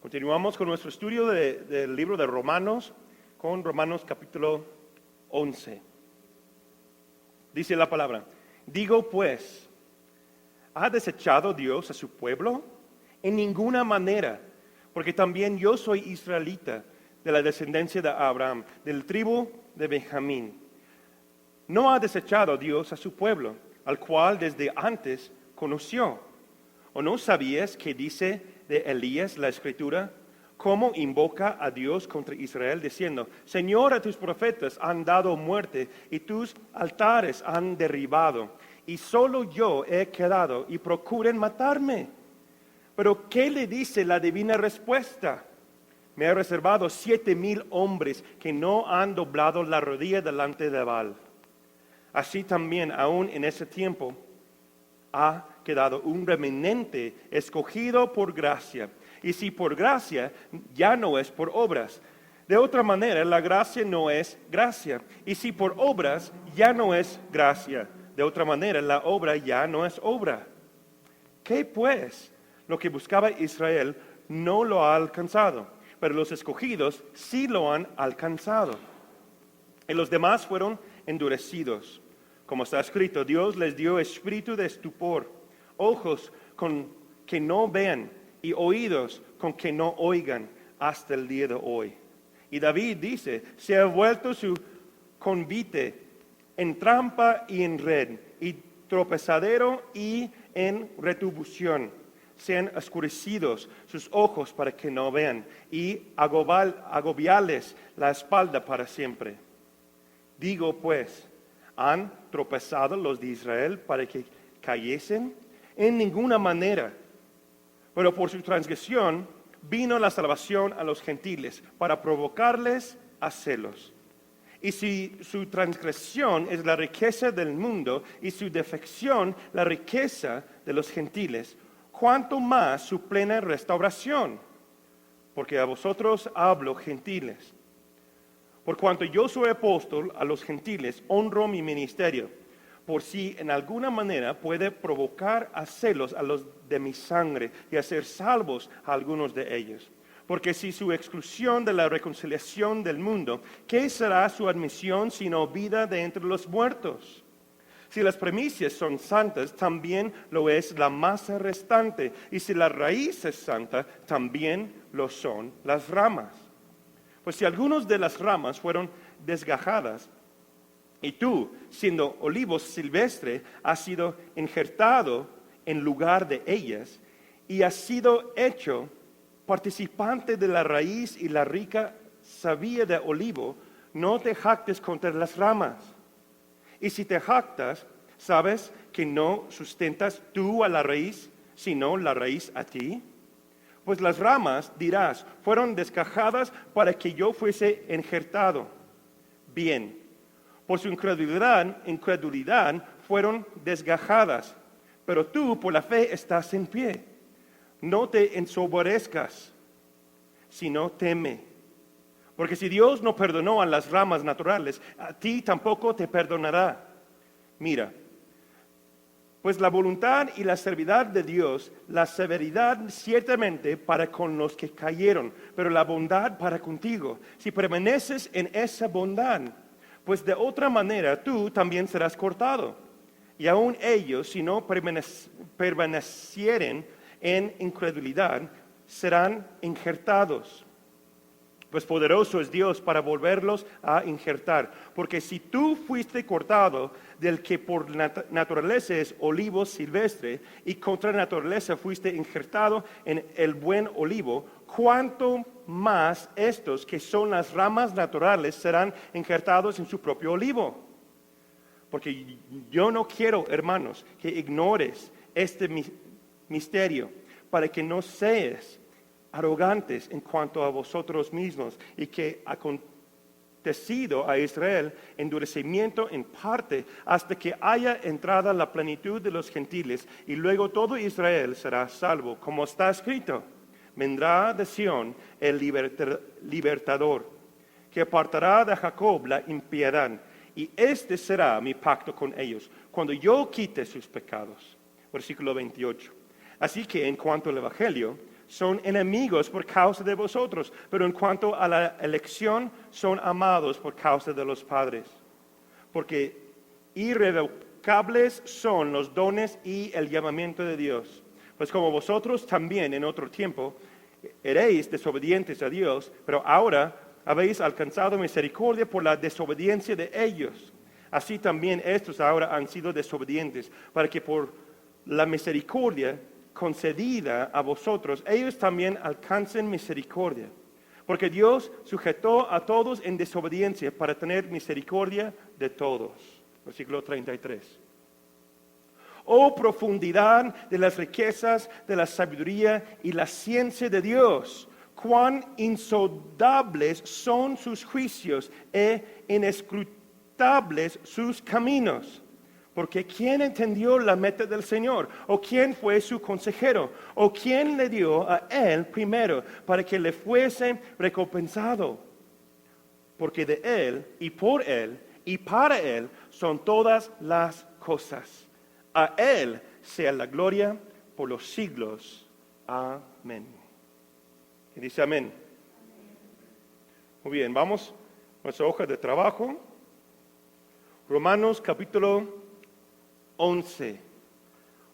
Continuamos con nuestro estudio del libro de Romanos, con Romanos capítulo 11. Dice la palabra: digo pues, ¿ha desechado Dios a su pueblo? En ninguna manera, porque también yo soy israelita, de la descendencia de Abraham, del tribu de Benjamín. No ha desechado Dios a su pueblo, al cual desde antes conoció. ¿O no sabías que dice de Elías la Escritura? ¿Cómo invoca a Dios contra Israel diciendo: Señor, a tus profetas han dado muerte y tus altares han derribado, y solo yo he quedado y procuren matarme? Pero ¿qué le dice la divina respuesta? Me he reservado 7,000 hombres que no han doblado la rodilla delante de Baal. Así también, aún en ese tiempo, ha quedado un remanente escogido por gracia. Y si por gracia, ya no es por obras. De otra manera, la gracia no es gracia. Y si por obras, ya no es gracia. De otra manera, la obra ya no es obra. ¿Qué pues? Lo que buscaba Israel no lo ha alcanzado, pero los escogidos sí lo han alcanzado. Y los demás fueron endurecidos. Como está escrito, Dios les dio espíritu de estupor, ojos con que no vean y oídos con que no oigan hasta el día de hoy. Y David dice: se ha vuelto su convite en trampa y en red, y tropezadero y en retribución. Sean oscurecidos sus ojos para que no vean, y agobiarles la espalda para siempre. Digo pues, ¿han tropezado los de Israel para que cayesen? En ninguna manera. Pero por su transgresión vino la salvación a los gentiles, para provocarles a celos. Y si su transgresión es la riqueza del mundo, y su defección la riqueza de los gentiles, ¿cuánto más su plena restauración? Porque a vosotros hablo, gentiles. Por cuanto yo soy apóstol a los gentiles, honro mi ministerio, por si en alguna manera puede provocar a celos a los de mi sangre y hacer salvos a algunos de ellos. Porque si su exclusión de la reconciliación del mundo, ¿qué será su admisión sino vida de entre los muertos? Si las primicias son santas, también lo es la masa restante. Y si la raíz es santa, también lo son las ramas. Pues si algunos de las ramas fueron desgajadas, y tú, siendo olivo silvestre, has sido injertado en lugar de ellas, y has sido hecho participante de la raíz y la rica savia de olivo, no te jactes contra las ramas. Y si te jactas, ¿sabes que no sustentas tú a la raíz, sino la raíz a ti? Pues las ramas, dirás, fueron desgajadas para que yo fuese injertado. Bien, por su incredulidad fueron desgajadas, pero tú por la fe estás en pie. No te ensoberzcas, sino teme. Porque si Dios no perdonó a las ramas naturales, a ti tampoco te perdonará. Mira, pues la voluntad y la severidad de Dios, la severidad ciertamente para con los que cayeron, pero la bondad para contigo, si permaneces en esa bondad, pues de otra manera tú también serás cortado. Y aun ellos, si no permanecieren en incredulidad, serán injertados. Pues poderoso es Dios para volverlos a injertar. Porque si tú fuiste cortado del que por naturaleza es olivo silvestre, y contra naturaleza fuiste injertado en el buen olivo, ¿cuánto más estos que son las ramas naturales serán injertados en su propio olivo? Porque yo no quiero, hermanos, que ignores este misterio, para que no seas arrogantes en cuanto a vosotros mismos, y que acontecido a Israel endurecimiento en parte, hasta que haya entrada la plenitud de los gentiles, y luego todo Israel será salvo, como está escrito: vendrá de Sión el libertador, que apartará de Jacob la impiedad, y este será mi pacto con ellos, cuando yo quite sus pecados. Versículo 28. Así que en cuanto al Evangelio, son enemigos por causa de vosotros, pero en cuanto a la elección, son amados por causa de los padres. Porque irrevocables son los dones y el llamamiento de Dios. Pues como vosotros también en otro tiempo eréis desobedientes a Dios, pero ahora habéis alcanzado misericordia por la desobediencia de ellos. Así también estos ahora han sido desobedientes, para que por la misericordia concedida a vosotros, ellos también alcancen misericordia. Porque Dios sujetó a todos en desobediencia para tener misericordia de todos. Versículo 33. Oh profundidad de las riquezas, de la sabiduría y la ciencia de Dios. Cuán insondables son sus juicios e inescrutables sus caminos. Porque ¿quién entendió la meta del Señor? ¿O quién fue su consejero? ¿O quién le dio a él primero para que le fuese recompensado? Porque de él y por él y para él son todas las cosas. A él sea la gloria por los siglos. Amén. Y dice amén. Muy bien, vamos a nuestra hoja de trabajo. Romanos capítulo 11.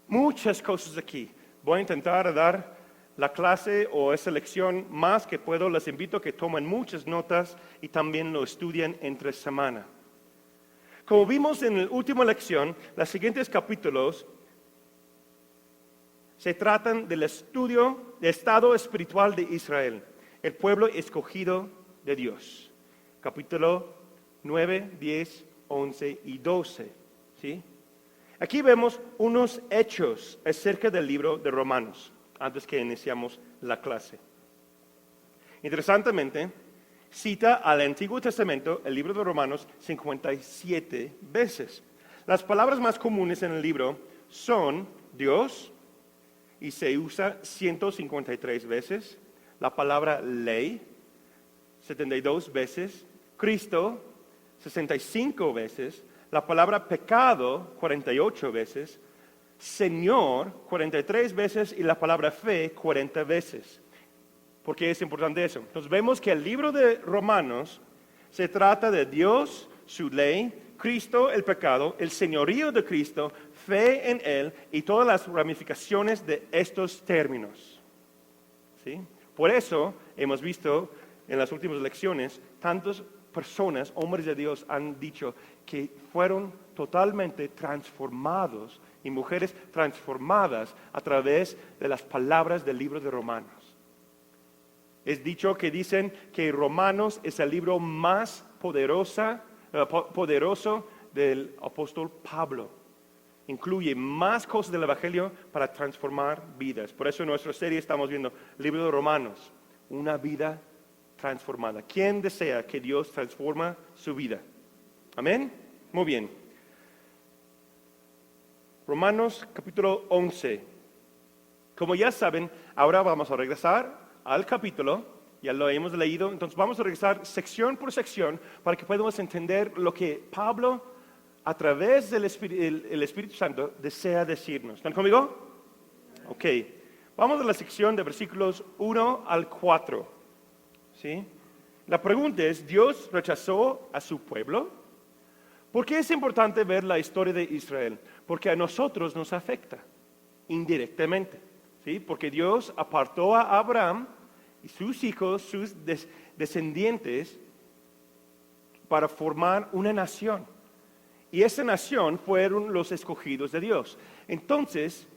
Muchas cosas aquí. Voy a intentar dar la clase o esa lección más que puedo. Les invito a que tomen muchas notas y también lo estudien entre semana. Como vimos en la última lección, los siguientes capítulos se tratan del estudio del estado espiritual de Israel, el pueblo escogido de Dios. Capítulo 9, 10, 11 y 12. ¿Sí? Aquí vemos unos hechos acerca del libro de Romanos, antes que iniciamos la clase. Interesantemente, cita al Antiguo Testamento, el libro de Romanos, 57 veces. Las palabras más comunes en el libro son Dios, y se usa 153 veces, la palabra ley, 72 veces, Cristo, 65 veces, la palabra pecado, 48 veces, Señor, 43 veces, y la palabra fe, 40 veces. ¿Por qué es importante eso? Entonces vemos que el libro de Romanos se trata de Dios, su ley, Cristo, el pecado, el señorío de Cristo, fe en Él y todas las ramificaciones de estos términos. ¿Sí? Por eso hemos visto en las últimas lecciones, tantas personas, hombres de Dios, han dicho que fueron totalmente transformados y mujeres transformadas a través de las palabras del libro de Romanos. Es dicho que dicen que Romanos es el libro más poderoso del apóstol Pablo. Incluye más cosas del Evangelio para transformar vidas. Por eso en nuestra serie estamos viendo el libro de Romanos, una vida transformada. ¿Quién desea que Dios transforme su vida? ¿Amén? Muy bien. Romanos capítulo 11. Como ya saben, ahora vamos a regresar al capítulo, ya lo hemos leído, entonces vamos a regresar sección por sección para que podamos entender lo que Pablo, a través del Espíritu Santo, desea decirnos. ¿Están conmigo? Ok. Vamos a la sección de versículos 1 al 4. ¿Sí? La pregunta es, ¿Dios rechazó a su pueblo? ¿Por qué es importante ver la historia de Israel? Porque a nosotros nos afecta indirectamente. ¿Sí? Porque Dios apartó a Abraham y sus hijos, sus descendientes, para formar una nación. Y esa nación fueron los escogidos de Dios. Entonces,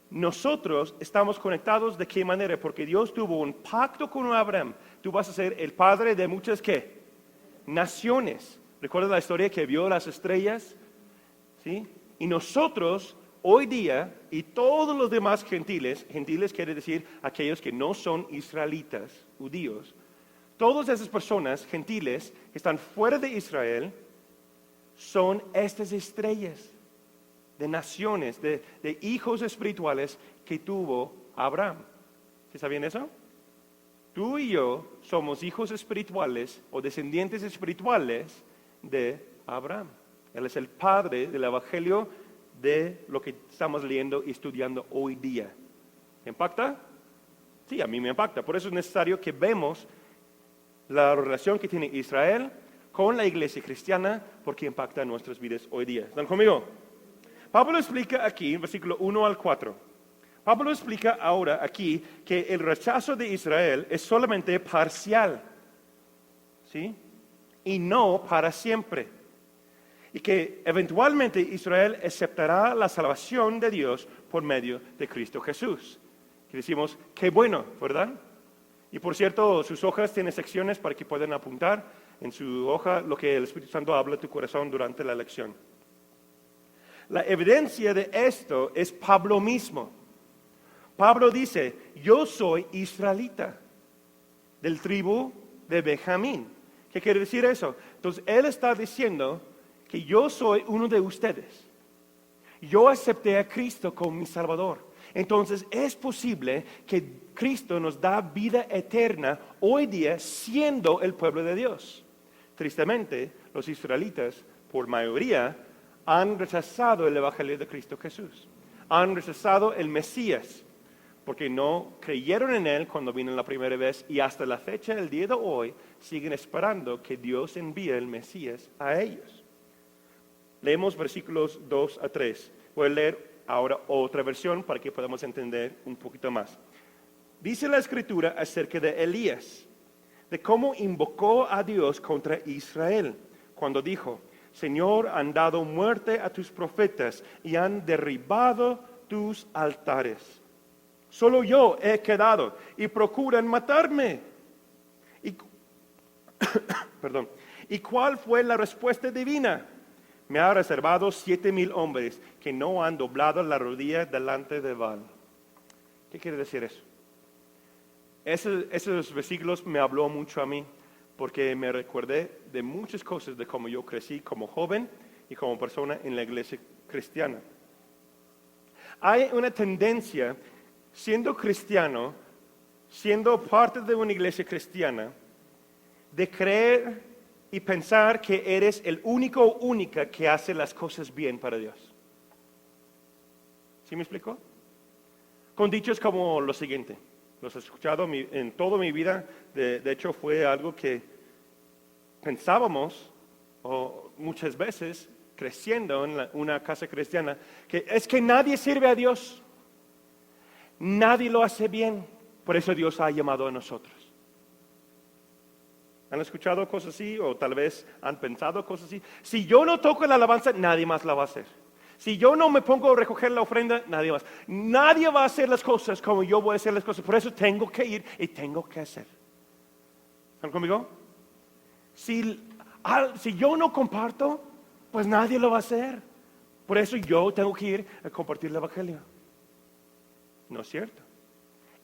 nosotros estamos conectados ¿de qué manera? Porque Dios tuvo un pacto con Abraham. Tú vas a ser el padre de muchas, ¿qué? Naciones. ¿Recuerdas la historia que vio las estrellas? ¿Sí? Y nosotros hoy día, y todos los demás gentiles quiere decir aquellos que no son israelitas, judíos, todas esas personas gentiles que están fuera de Israel son estas estrellas de naciones, de hijos espirituales que tuvo Abraham. ¿Sí sabían eso? Tú y yo somos hijos espirituales o descendientes espirituales de Abraham. Él es el padre del evangelio de lo que estamos leyendo y estudiando hoy día. ¿Impacta? Sí, a mí me impacta. Por eso es necesario que vemos la relación que tiene Israel con la iglesia cristiana, porque impacta nuestras vidas hoy día. ¿Están conmigo? Pablo explica aquí, versículo 1 al 4. Pablo explica ahora aquí que el rechazo de Israel es solamente parcial, ¿sí? Y no para siempre. Y que eventualmente Israel aceptará la salvación de Dios por medio de Cristo Jesús. Que decimos, qué bueno, ¿verdad? Y por cierto, sus hojas tienen secciones para que puedan apuntar en su hoja lo que el Espíritu Santo habla a tu corazón durante la lección. La evidencia de esto es Pablo mismo. Pablo dice, yo soy israelita, del tribu de Benjamín. ¿Qué quiere decir eso? Entonces, él está diciendo que yo soy uno de ustedes. Yo acepté a Cristo como mi Salvador. Entonces, es posible que Cristo nos da vida eterna hoy día siendo el pueblo de Dios. Tristemente, los israelitas, por mayoría, han rechazado el Evangelio de Cristo Jesús. Han rechazado el Mesías, porque no creyeron en Él cuando vino la primera vez y hasta la fecha, el día de hoy, siguen esperando que Dios envíe el Mesías a ellos. Leemos versículos 2 a 3. Voy a leer ahora otra versión para que podamos entender un poquito más. Dice la Escritura acerca de Elías, de cómo invocó a Dios contra Israel, cuando dijo, Señor, han dado muerte a tus profetas y han derribado tus altares. Solo yo he quedado y procuran matarme. Perdón. ¿Y cuál fue la respuesta divina? Me ha reservado 7,000 hombres que no han doblado la rodilla delante de Baal. ¿Qué quiere decir eso? Esos versículos me habló mucho a mí, porque me recordé de muchas cosas de cómo yo crecí como joven y como persona en la iglesia cristiana. Hay una tendencia, siendo cristiano, siendo parte de una iglesia cristiana, de creer y pensar que eres el único o única que hace las cosas bien para Dios. ¿Sí me explicó? Con dichos como lo siguiente. Los he escuchado en toda mi vida. De hecho, fue algo que pensábamos o muchas veces creciendo en una casa cristiana, que es que nadie sirve a Dios. Nadie lo hace bien. Por eso Dios ha llamado a nosotros. ¿Han escuchado cosas así o tal vez han pensado cosas así? Si yo no toco la alabanza, nadie más la va a hacer. Si yo no me pongo a recoger la ofrenda, nadie más. Nadie va a hacer las cosas como yo voy a hacer las cosas. Por eso tengo que ir y tengo que hacer. ¿Están conmigo? Si yo no comparto, pues nadie lo va a hacer. Por eso yo tengo que ir a compartir el Evangelio. No es cierto.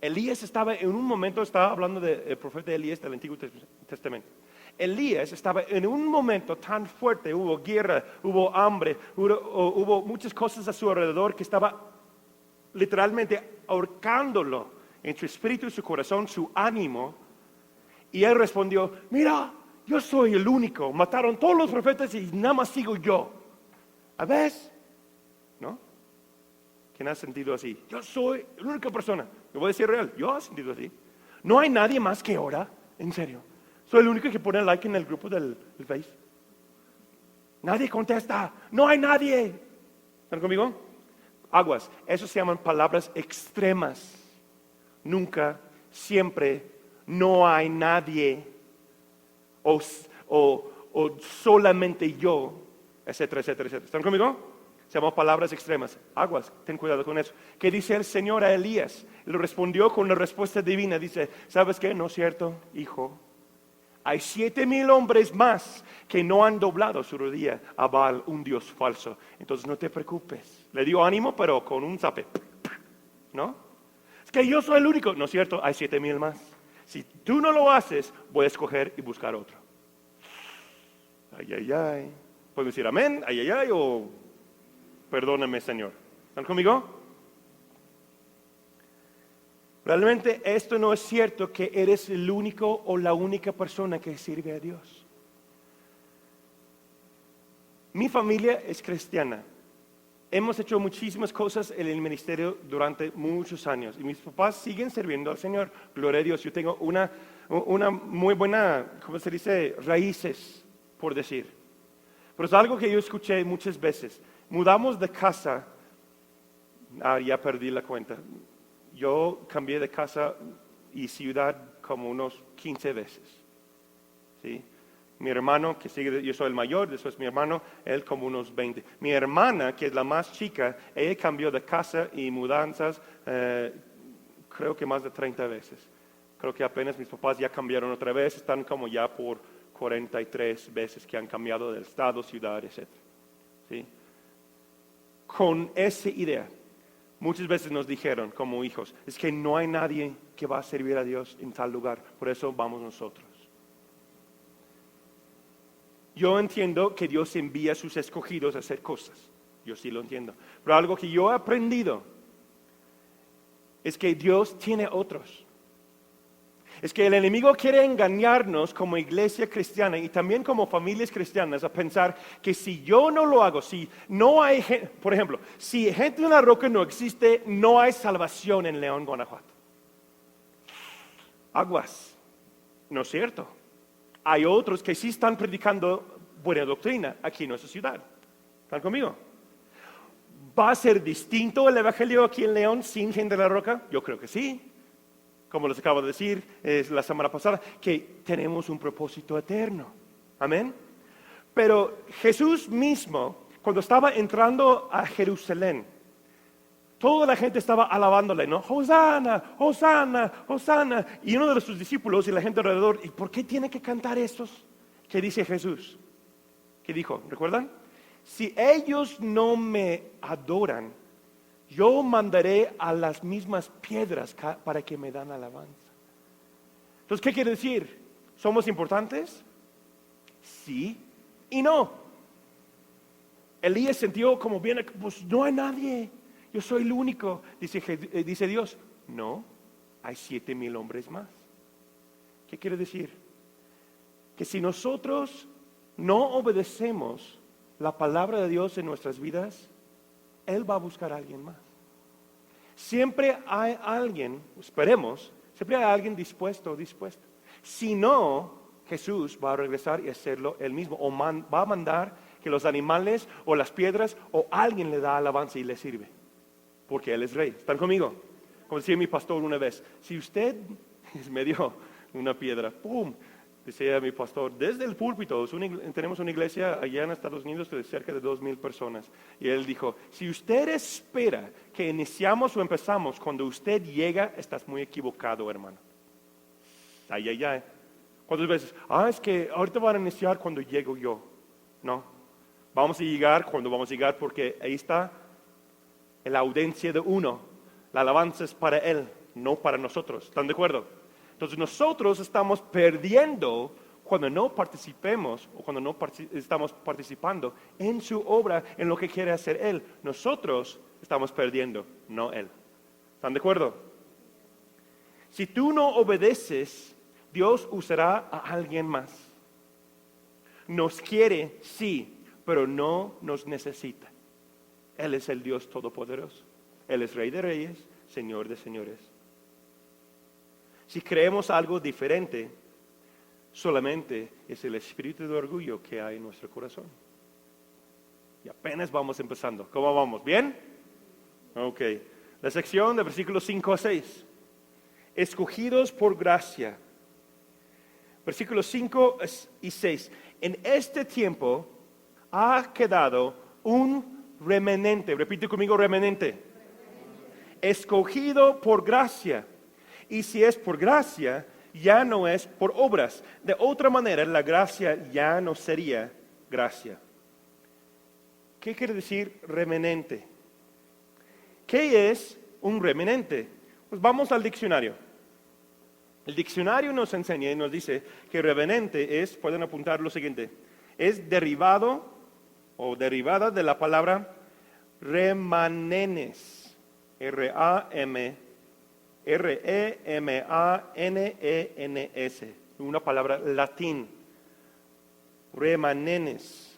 Elías estaba en un momento, estaba hablando del profeta Elías del Antiguo Testamento. Elías estaba en un momento tan fuerte, hubo guerra, hubo hambre, hubo muchas cosas a su alrededor que estaba literalmente ahorcándolo en su espíritu, su corazón, su ánimo. Y él respondió, mira, yo soy el único, mataron todos los profetas y nada más sigo yo. ¿A ves? ¿No? ¿Quién ha sentido así? Yo soy la única persona. Yo voy a decir real, yo he sentido así. No hay nadie más que ora, en serio. Soy el único que pone like en el grupo del Face. Nadie contesta, no hay nadie. ¿Están conmigo? Aguas, eso se llaman palabras extremas. Nunca, siempre, no hay nadie. O solamente yo, etcétera, etcétera, etcétera. ¿Están conmigo? Se llaman palabras extremas. Aguas, ten cuidado con eso. ¿Qué dice el Señor a Elías? Él respondió con la respuesta divina. Dice, ¿sabes qué? No es cierto, hijo. Hay 7,000 hombres más que no han doblado su rodilla a Baal, un Dios falso. Entonces no te preocupes. Le dio ánimo, pero con un zape. ¿No? Es que yo soy el único. No es cierto, hay 7,000 más. Si tú no lo haces, voy a escoger y buscar otro. Ay, ay, ay. ¿Puedo decir amén? Ay, ay, ay, o perdóname, Señor. ¿Están conmigo? Realmente esto no es cierto que eres el único o la única persona que sirve a Dios. Mi familia es cristiana. hemos hecho muchísimas cosas en el ministerio durante muchos años y mis papás siguen sirviendo al Señor. Gloria a Dios, yo tengo una muy buena, ¿cómo se dice? Raíces, por decir. Pero es algo que yo escuché muchas veces. Mudamos de casa, ya perdí la cuenta. Yo cambié de casa y ciudad como unos 15 veces. ¿Sí? Mi hermano, que sigue, yo soy el mayor, después mi hermano, él como unos 20. Mi hermana, que es la más chica, ella cambió de casa y mudanzas, creo que más de 30 veces. Creo que apenas mis papás ya cambiaron otra vez, están como ya por 43 veces que han cambiado de estado, ciudad, etc. ¿Sí? Con esa idea, muchas veces nos dijeron como hijos, es que no hay nadie que va a servir a Dios en tal lugar, por eso vamos nosotros. Yo entiendo que Dios envía a sus escogidos a hacer cosas. Yo sí lo entiendo. Pero algo que yo he aprendido es que Dios tiene otros. Es que el enemigo quiere engañarnos como iglesia cristiana y también como familias cristianas a pensar que si yo no lo hago, si no hay gente, por ejemplo, si Gente en la Roca no existe, no hay salvación en León, Guanajuato. Aguas. No es cierto. Hay otros que sí están predicando buena doctrina aquí en nuestra ciudad. ¿Están conmigo? ¿Va a ser distinto el evangelio aquí en León sin Gente de la Roca? Yo creo que sí. Como les acabo de decir la semana pasada, que tenemos un propósito eterno. Amén. Pero Jesús mismo, cuando estaba entrando a Jerusalén, toda la gente estaba alabándole, ¿no? Hosana, Hosana, Hosana. Y uno de sus discípulos y la gente alrededor, ¿y por qué tiene que cantar estos? ¿Qué dice Jesús? ¿Qué dijo? ¿Recuerdan? Si ellos no me adoran, yo mandaré a las mismas piedras para que me dan alabanza. Entonces, ¿qué quiere decir? ¿Somos importantes? Sí y no. Elías sintió como bien, pues no hay nadie. Yo soy el único, dice Dios. No, hay 7,000 hombres más. ¿Qué quiere decir? Que si nosotros no obedecemos la palabra de Dios en nuestras vidas, Él va a buscar a alguien más. Siempre hay alguien, esperemos, siempre hay alguien dispuesto o dispuesta. Si no, Jesús va a regresar y hacerlo Él mismo. O va a mandar que los animales o las piedras o alguien le da alabanza y le sirve. Porque Él es rey. ¿Están conmigo? Como decía mi pastor una vez, si usted me dio una piedra, ¡pum! Decía mi pastor, desde el púlpito, tenemos una iglesia allá en Estados Unidos de cerca de 2,000 personas. Y él dijo, si usted espera que iniciamos o empezamos cuando usted llega, estás muy equivocado, hermano. Ay, ay, ay. ¿Cuántas veces? Es que ahorita van a iniciar cuando llego yo. No. Vamos a llegar cuando vamos a llegar porque ahí está la audiencia de uno. La alabanza es para Él, no para nosotros. ¿Están de acuerdo? Entonces nosotros estamos perdiendo cuando no participemos o cuando no estamos participando en su obra, en lo que quiere hacer Él. Nosotros estamos perdiendo, no Él. ¿Están de acuerdo? Si tú no obedeces, Dios usará a alguien más. Nos quiere, sí, pero no nos necesita. Él es el Dios Todopoderoso. Él es Rey de Reyes, Señor de Señores. Si creemos algo diferente, solamente es el espíritu de orgullo que hay en nuestro corazón. Y apenas vamos empezando. ¿Cómo vamos? ¿Bien? Ok. La sección de versículos 5 a 6. Escogidos por gracia. Versículos 5 y 6. En este tiempo ha quedado un remanente. Repite conmigo, remanente. Escogido por gracia. Y si es por gracia, ya no es por obras. De otra manera, la gracia ya no sería gracia. ¿Qué quiere decir remanente? ¿Qué es un remanente? Pues vamos al diccionario. El diccionario nos enseña y nos dice que remanente es, pueden apuntar lo siguiente, es derivado o derivada de la palabra remanenes. R-E-M-A-N-E-N-E-S, una palabra latín, remanenes.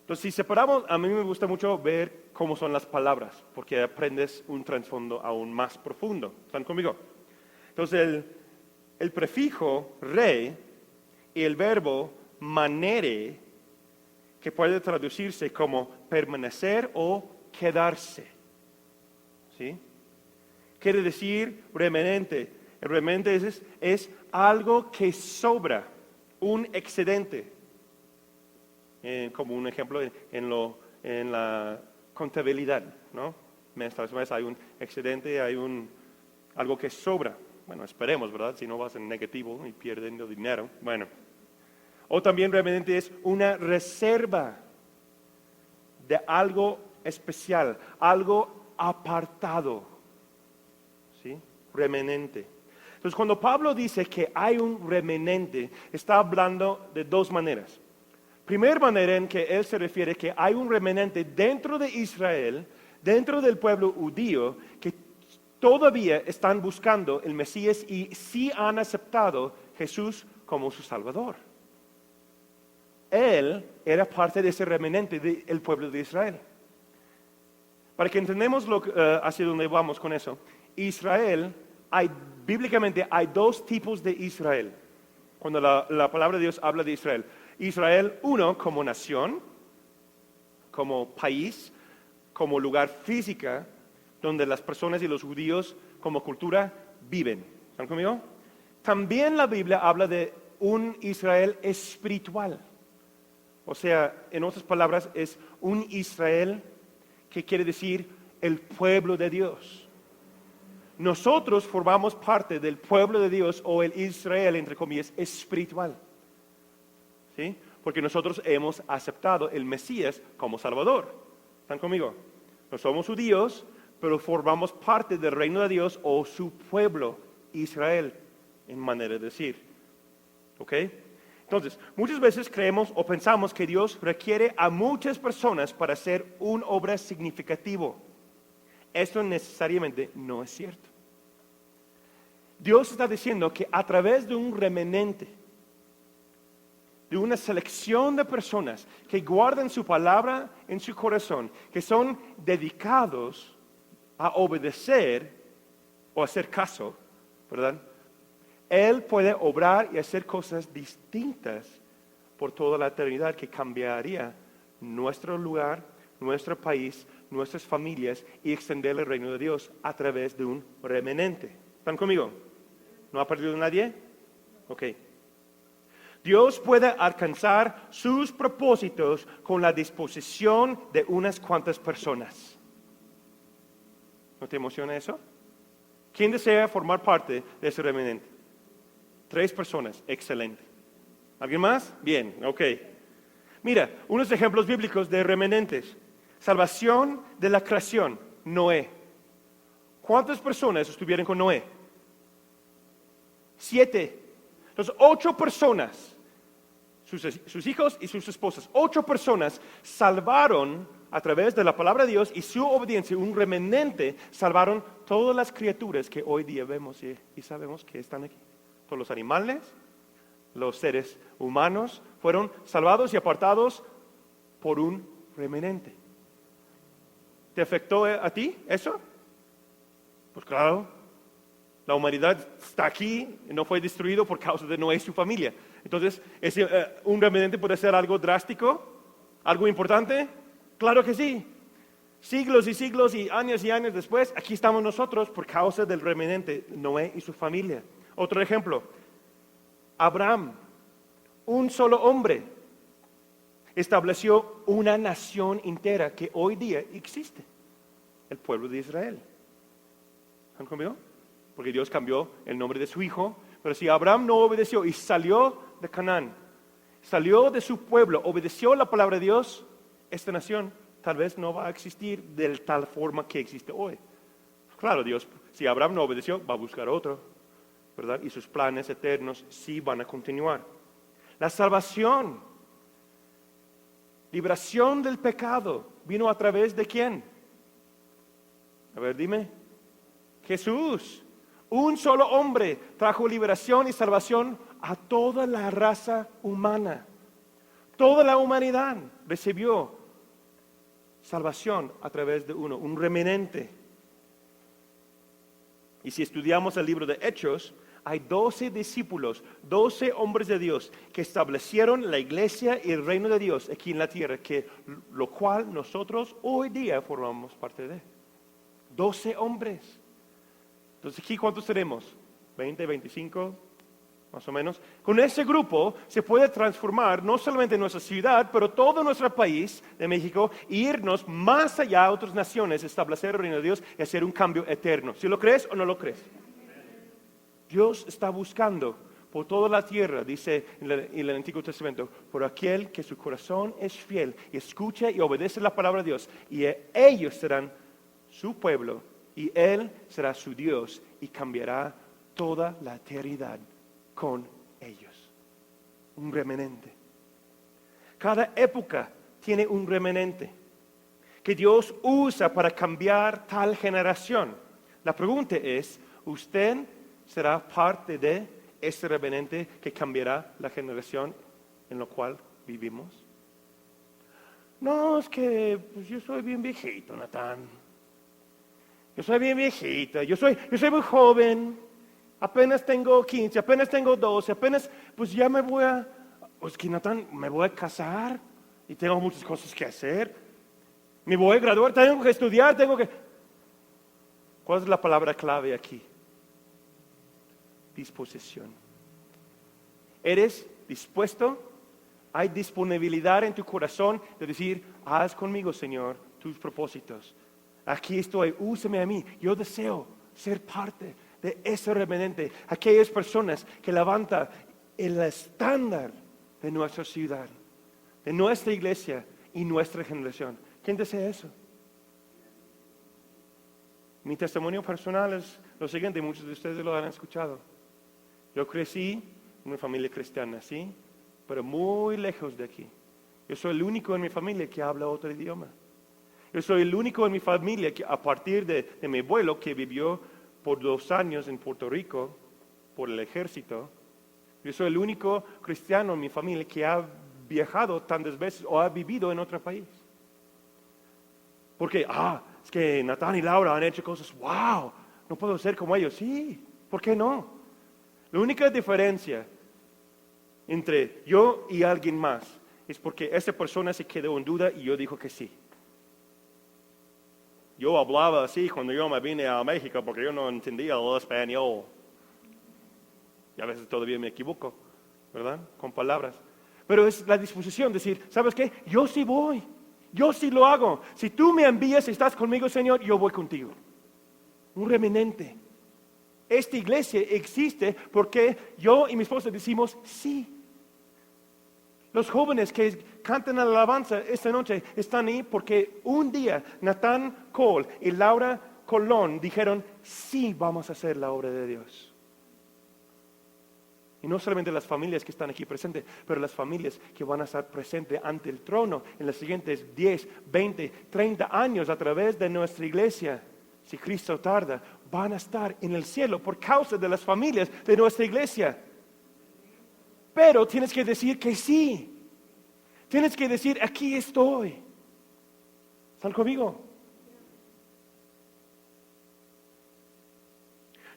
Entonces, si separamos, a mí me gusta mucho ver cómo son las palabras, porque aprendes un trasfondo aún más profundo. ¿Están conmigo? Entonces, el prefijo re y el verbo manere, que puede traducirse como permanecer o quedarse. ¿Sí? Quiere decir remanente. El remanente es algo que sobra, un excedente. Como un ejemplo en la contabilidad, ¿no? Mes tras mes hay un excedente, hay algo que sobra. Bueno, esperemos, ¿verdad? Si no vas en negativo y pierdiendo dinero. Bueno. O también remanente es una reserva de algo especial, algo apartado. ¿Sí? Remanente. Entonces, cuando Pablo dice que hay un remanente, está hablando de dos maneras. Primera manera en que él se refiere que hay un remanente dentro de Israel, dentro del pueblo judío, que todavía están buscando el Mesías y sí han aceptado Jesús como su Salvador. Él era parte de ese remanente del pueblo de Israel. Para que entendamos hacia dónde vamos con eso, Israel, bíblicamente hay dos tipos de Israel. Cuando la palabra de Dios habla de Israel. Israel, uno, como nación, como país, como lugar física, donde las personas y los judíos como cultura viven. ¿Están conmigo? También la Biblia habla de un Israel espiritual. O sea, en otras palabras, es un Israel que quiere decir el pueblo de Dios. Nosotros formamos parte del pueblo de Dios o el Israel, entre comillas, espiritual. ¿Sí? Porque nosotros hemos aceptado el Mesías como Salvador. ¿Están conmigo? No somos judíos, pero formamos parte del reino de Dios o su pueblo, Israel, en manera de decir. ¿Ok? Entonces, muchas veces creemos o pensamos que Dios requiere a muchas personas para hacer una obra significativa. Esto necesariamente no es cierto. Dios está diciendo que a través de un remanente, de una selección de personas que guardan su palabra en su corazón, que son dedicados a obedecer o hacer caso, ¿verdad? Él puede obrar y hacer cosas distintas por toda la eternidad que cambiaría nuestro lugar, nuestro país, nuestras familias y extender el reino de Dios a través de un remanente. ¿Están conmigo? ¿No ha perdido nadie? Ok. Dios puede alcanzar sus propósitos con la disposición de unas cuantas personas. ¿No te emociona eso? ¿Quién desea formar parte de ese remanente? 3 personas, excelente. ¿Alguien más? Bien, ok. Mira, unos ejemplos bíblicos de remanentes. Salvación de la creación, Noé. ¿Cuántas personas estuvieron con Noé? 7. Entonces, 8 personas, sus hijos y sus esposas, 8 personas salvaron a través de la palabra de Dios y su obediencia, un remanente, salvaron todas las criaturas que hoy día vemos y sabemos que están aquí. Todos los animales, los seres humanos fueron salvados y apartados por un remanente. ¿Te afectó a ti eso? Pues claro, la humanidad está aquí y no fue destruido por causa de Noé y su familia. Entonces, ¿un remanente puede ser algo drástico? ¿Algo importante? Claro que sí. Siglos y siglos y años después, aquí estamos nosotros por causa del remanente, Noé y su familia. Otro ejemplo, Abraham, un solo hombre, estableció una nación entera que hoy día existe, el pueblo de Israel. ¿Están conmigo? Porque Dios cambió el nombre de su hijo, pero si Abraham no obedeció y salió de Canaán, salió de su pueblo, obedeció la palabra de Dios, esta nación tal vez no va a existir de tal forma que existe hoy. Claro, Dios, si Abraham no obedeció, va a buscar otro, ¿verdad? Y sus planes eternos sí van a continuar. La salvación, liberación del pecado, ¿vino a través de quién? A ver, dime. Jesús, un solo hombre, trajo liberación y salvación a toda la raza humana, toda la humanidad. recibió salvación a través de uno, un remanente. Y si estudiamos el libro de Hechos, hay 12 discípulos, 12 hombres de Dios que establecieron la iglesia y el reino de Dios aquí en la tierra, lo cual nosotros hoy día formamos parte de. 12 hombres. Entonces, ¿aquí cuántos tenemos? 20, 25, más o menos. Con ese grupo se puede transformar no solamente nuestra ciudad, pero todo nuestro país de México, e irnos más allá a otras naciones, establecer el reino de Dios y hacer un cambio eterno. ¿Sí lo crees o no lo crees? Dios está buscando por toda la tierra, dice en el Antiguo Testamento, por aquel que su corazón es fiel y escucha y obedece la palabra de Dios. Y ellos serán su pueblo y Él será su Dios y cambiará toda la eternidad con ellos. Un remanente. Cada época tiene un remanente que Dios usa para cambiar tal generación. La pregunta es, ¿usted será parte de ese remanente que cambiará la generación en la cual vivimos? No, es que pues, yo soy bien viejito, Natán. Yo soy bien viejita, yo soy muy joven, apenas tengo 15, apenas tengo 12, pues ya me voy a, pues que Natán, me voy a casar y tengo muchas cosas que hacer. Me voy a graduar, tengo que estudiar, ¿Cuál es la palabra clave aquí? Disposición. ¿Eres dispuesto? ¿Hay disponibilidad en tu corazón de decir, haz conmigo, Señor, tus propósitos? Aquí estoy, úsame a mí. Yo deseo ser parte de ese remanente. Aquellas personas que levantan el estándar de nuestra ciudad, de nuestra iglesia y nuestra generación. ¿Quién desea eso? Mi testimonio personal es lo siguiente, muchos de ustedes lo han escuchado. Yo crecí en una familia cristiana, ¿sí? Pero muy lejos de aquí. Yo soy el único en mi familia que habla otro idioma. Yo soy el único en mi familia que a partir de mi abuelo que vivió por 2 años en Puerto Rico por el ejército. Yo soy el único cristiano en mi familia que ha viajado tantas veces o ha vivido en otro país. Porque, es que Natán y Laura han hecho cosas, wow, no puedo ser como ellos. Sí, ¿por qué no? La única diferencia entre yo y alguien más es porque esa persona se quedó en duda y yo dijo que sí. Yo hablaba así cuando yo me vine a México porque yo no entendía el español. Y a veces todavía me equivoco, ¿verdad? Con palabras. Pero es la disposición de decir, ¿sabes qué? Yo sí voy. Yo sí lo hago. Si tú me envías y estás conmigo, Señor, yo voy contigo. Un remanente. Esta iglesia existe porque yo y mi esposa decimos sí. Los jóvenes que cantan la alabanza esta noche están ahí porque un día Natán Cole y Laura Colón dijeron, sí, vamos a hacer la obra de Dios. Y no solamente las familias que están aquí presentes, pero las familias que van a estar presentes ante el trono en los siguientes 10, 20, 30 años a través de nuestra iglesia. Si Cristo tarda, van a estar en el cielo por causa de las familias de nuestra iglesia. Pero tienes que decir que sí. Tienes que decir, aquí estoy. ¿Están conmigo?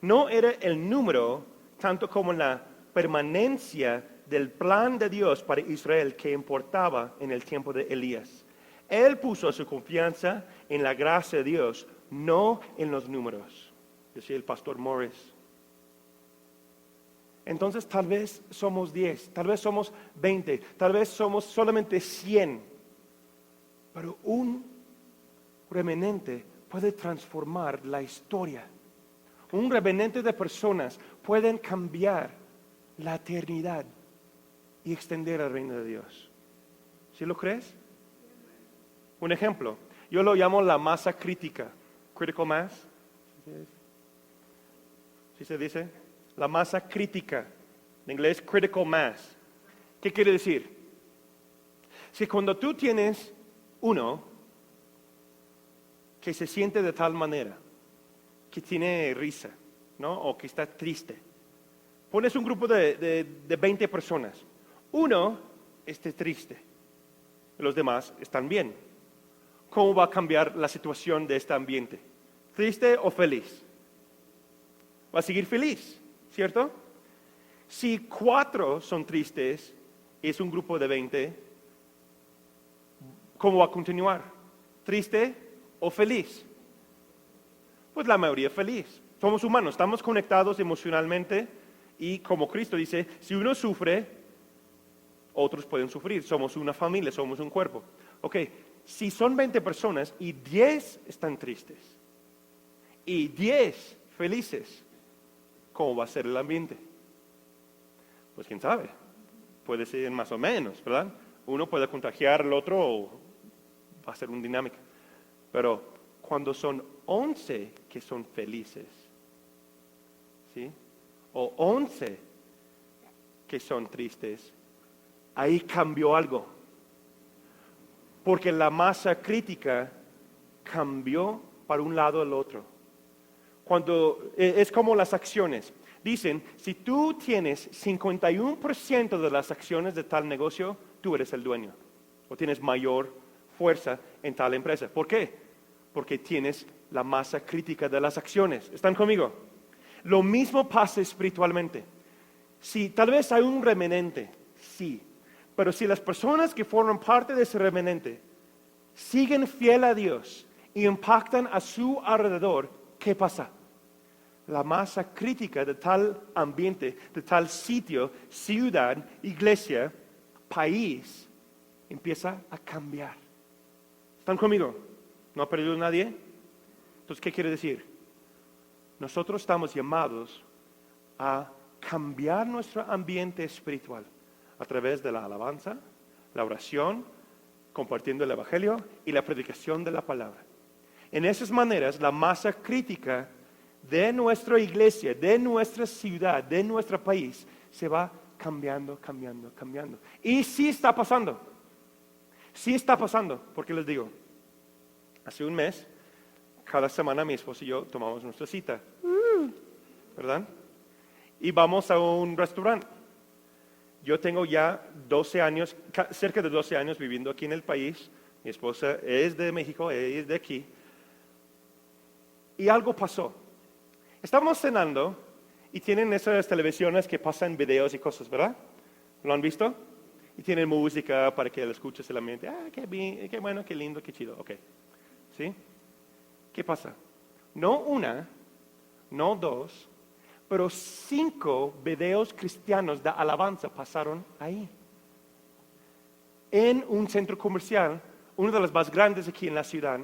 No era el número tanto como la permanencia del plan de Dios para Israel que importaba en el tiempo de Elías. Él puso su confianza en la gracia de Dios, no en los números, decía el pastor Morris. Entonces tal vez somos 10, tal vez somos 20, tal vez somos solamente 100. Pero un remanente puede transformar la historia. Un remanente de personas pueden cambiar la eternidad y extender el reino de Dios. ¿Sí lo crees? Un ejemplo, yo lo llamo la masa crítica, critical mass. ¿Sí se dice? La masa crítica, en inglés critical mass. ¿Qué quiere decir? Si cuando tú tienes uno que se siente de tal manera, que tiene risa, ¿no? O que está triste, pones un grupo de 20 personas. Uno esté triste. los demás están bien. ¿Cómo va a cambiar la situación de este ambiente? ¿Triste o feliz? Va a seguir feliz, ¿cierto? Si 4 son tristes, es un grupo de 20, ¿cómo va a continuar? ¿Triste o feliz? Pues la mayoría feliz. Somos humanos, estamos conectados emocionalmente y como Cristo dice, si uno sufre, otros pueden sufrir. Somos una familia, somos un cuerpo. Ok, si son 20 personas y 10 están tristes y 10 felices, ¿cómo va a ser el ambiente? Pues quién sabe, puede ser más o menos, ¿verdad? Uno puede contagiar al otro o va a ser una dinámica. Pero cuando son 11 que son felices, ¿sí? O 11 que son tristes, ahí cambió algo. Porque la masa crítica cambió para un lado al otro. Cuando es como las acciones. Dicen, si tú tienes 51% de las acciones de tal negocio, tú eres el dueño. O tienes mayor fuerza en tal empresa. ¿Por qué? Porque tienes la masa crítica de las acciones. ¿Están conmigo? Lo mismo pasa espiritualmente. Si tal vez hay un remanente, sí. Pero si las personas que forman parte de ese remanente siguen fiel a Dios y impactan a su alrededor, ¿qué pasa? La masa crítica de tal ambiente, de tal sitio, ciudad, iglesia, país, empieza a cambiar. ¿Están conmigo? ¿No ha perdido nadie? Entonces, ¿qué quiere decir? Nosotros estamos llamados a cambiar nuestro ambiente espiritual a través de la alabanza, la oración, compartiendo el Evangelio y la predicación de la palabra. En esas maneras, la masa crítica de nuestra iglesia, de nuestra ciudad, de nuestro país, se va cambiando. Y sí está pasando. Sí está pasando, porque les digo, hace un mes, cada semana mi esposo y yo tomamos nuestra cita, ¿verdad? Y vamos a un restaurante. Yo tengo ya 12 años, cerca de 12 años viviendo aquí en el país. Mi esposa es de México, ella es de aquí. Y algo pasó. Estábamos cenando y tienen esas televisiones que pasan videos y cosas, ¿verdad? ¿Lo han visto? Y tienen música para que lo escuches el ambiente. Ah, qué bien, qué bueno, qué lindo, qué chido. Ok. ¿Sí? ¿Qué pasa? No una, no dos, pero 5 videos cristianos de alabanza pasaron ahí. En un centro comercial, uno de los más grandes aquí en la ciudad,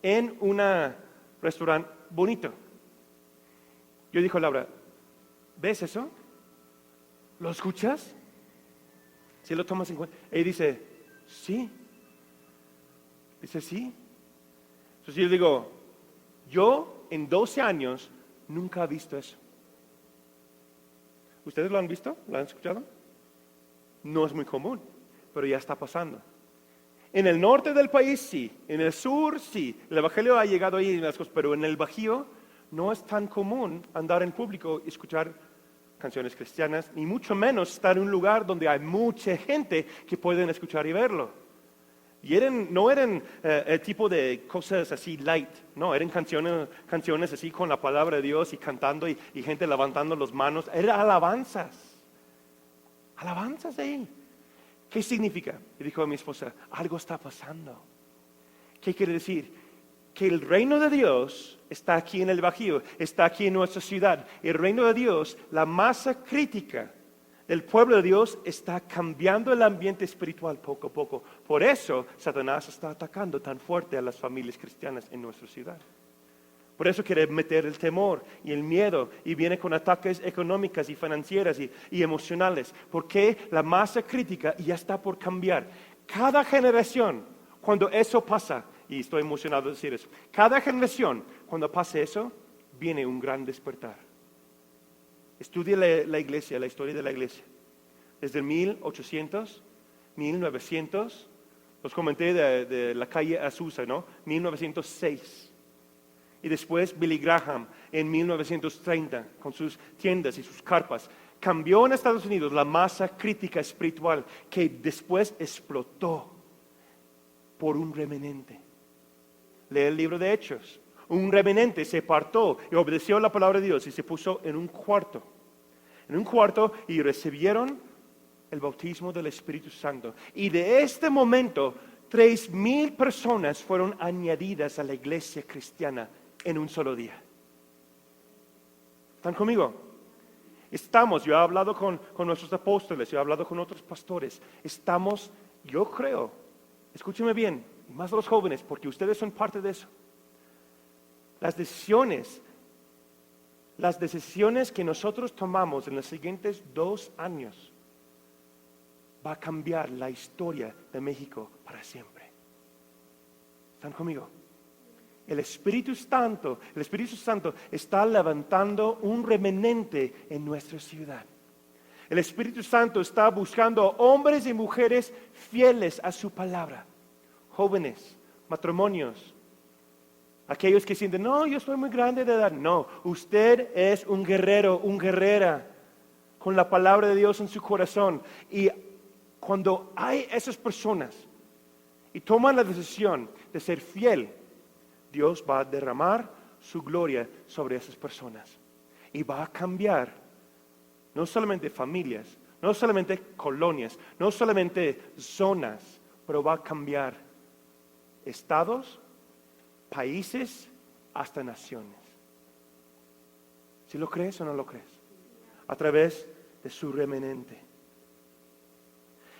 en un restaurante bonito. Yo digo, Laura, ¿ves eso? ¿Lo escuchas? ¿Sí lo tomas en cuenta? Ella dice, sí. Dice, sí. Entonces yo digo, yo en 12 años nunca he visto eso. ¿Ustedes lo han visto? ¿Lo han escuchado? No es muy común, pero ya está pasando. En el norte del país sí, en el sur sí. El Evangelio ha llegado ahí en las cosas, pero en el Bajío no es tan común andar en público y escuchar canciones cristianas, ni mucho menos estar en un lugar donde hay mucha gente que pueden escuchar y verlo. Y no eran el tipo de cosas así light, no, eran canciones así con la palabra de Dios y cantando y gente levantando las manos. Eran alabanzas ahí. ¿Qué significa? Y dijo a mi esposa, algo está pasando. ¿Qué quiere decir? Que el reino de Dios está aquí en el Bajío, está aquí en nuestra ciudad. El reino de Dios, la masa crítica del pueblo de Dios está cambiando el ambiente espiritual poco a poco. Por eso Satanás está atacando tan fuerte a las familias cristianas en nuestra ciudad. Por eso quiere meter el temor y el miedo y viene con ataques económicos y financieros y emocionales. Porque la masa crítica ya está por cambiar. Cada generación, cuando eso pasa, y estoy emocionado de decir eso, cada generación, cuando pase eso, viene un gran despertar. Estudia la iglesia, la historia de la iglesia. Desde 1800, 1900, los comenté de la calle Azusa, ¿no? 1906. Y después Billy Graham en 1930 con sus tiendas y sus carpas. Cambió en Estados Unidos la masa crítica espiritual que después explotó por un remanente. Lee el libro de Hechos. Un remanente se apartó y obedeció la palabra de Dios y se puso en un cuarto. En un cuarto y recibieron el bautismo del Espíritu Santo. Y de este momento, 3,000 personas fueron añadidas a la iglesia cristiana en un solo día. ¿Están conmigo? Yo he hablado con nuestros apóstoles, yo he hablado con otros pastores. Yo creo, escúchenme bien, más los jóvenes, porque ustedes son parte de eso. Las decisiones que nosotros tomamos en los siguientes 2 años va a cambiar la historia de México para siempre. ¿Están conmigo? El Espíritu Santo está levantando un remanente en nuestra ciudad. El Espíritu Santo está buscando hombres y mujeres fieles a su palabra. Jóvenes, matrimonios, aquellos que sienten, no, yo soy muy grande de edad. No, usted es un guerrero, una guerrera con la palabra de Dios en su corazón. Y cuando hay esas personas y toman la decisión de ser fiel, Dios va a derramar su gloria sobre esas personas. Y va a cambiar no solamente familias, no solamente colonias, no solamente zonas, pero va a cambiar estados, países, hasta naciones. ¿Sí lo crees o no lo crees? A través de su remanente.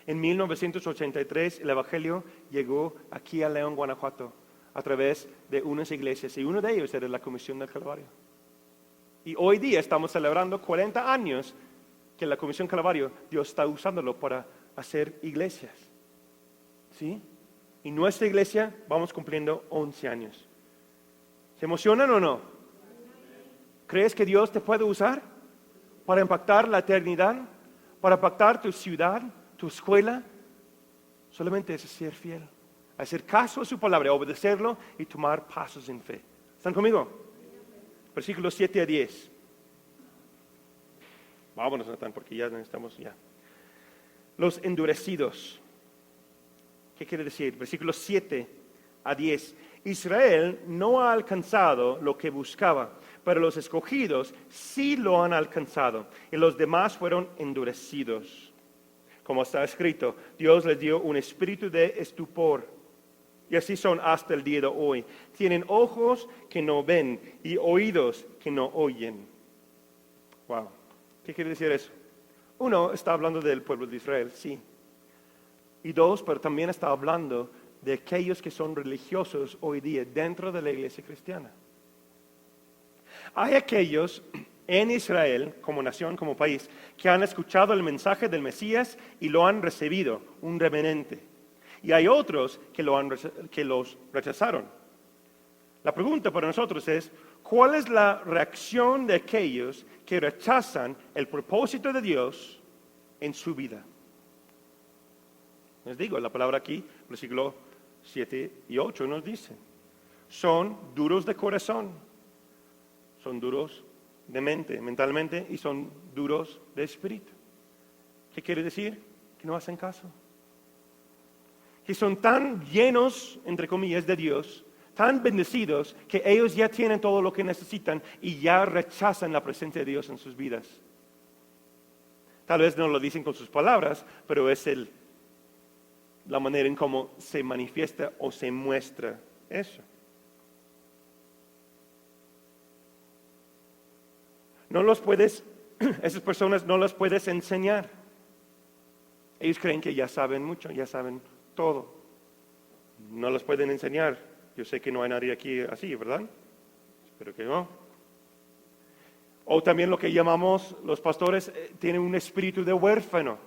En 1983 el Evangelio llegó aquí a León, Guanajuato, a través de unas iglesias, y uno de ellos era la Comisión del Calvario. Y hoy día estamos celebrando 40 años que la Comisión Calvario, Dios está usándolo para hacer iglesias. ¿Sí? Y nuestra iglesia vamos cumpliendo 11 años. ¿Se emocionan o no? ¿Crees que Dios te puede usar para impactar la eternidad? ¿Para impactar tu ciudad, tu escuela? Solamente es ser fiel, hacer caso a su palabra, obedecerlo y tomar pasos en fe. ¿Están conmigo? Versículos 7 a 10. Vámonos, Natán, porque ya estamos ya. Los endurecidos. ¿Qué quiere decir? Versículos 7 a 10. Israel no ha alcanzado lo que buscaba, pero los escogidos sí lo han alcanzado, y los demás fueron endurecidos. Como está escrito, Dios les dio un espíritu de estupor, y así son hasta el día de hoy. Tienen ojos que no ven y oídos que no oyen. Wow. ¿Qué quiere decir eso? Uno, está hablando del pueblo de Israel, sí. Y dos, pero también está hablando de aquellos que son religiosos hoy día dentro de la iglesia cristiana. Hay aquellos en Israel, como nación, como país, que han escuchado el mensaje del Mesías y lo han recibido, un remanente. Y hay otros que los rechazaron. La pregunta para nosotros es, ¿cuál es la reacción de aquellos que rechazan el propósito de Dios en su vida? Les digo, la palabra aquí, versículo 7 y 8 nos dice, son duros de corazón, son duros de mente, mentalmente, y son duros de espíritu. ¿Qué quiere decir? Que no hacen caso. Que son tan llenos, entre comillas, de Dios, tan bendecidos, que ellos ya tienen todo lo que necesitan y ya rechazan la presencia de Dios en sus vidas. Tal vez no lo dicen con sus palabras, pero es la manera en cómo se manifiesta o se muestra eso. Esas personas no las puedes enseñar. Ellos creen que ya saben mucho, ya saben todo. No las pueden enseñar. Yo sé que no hay nadie aquí así, ¿verdad? Espero que no. O también lo que llamamos los pastores, tienen un espíritu de huérfano.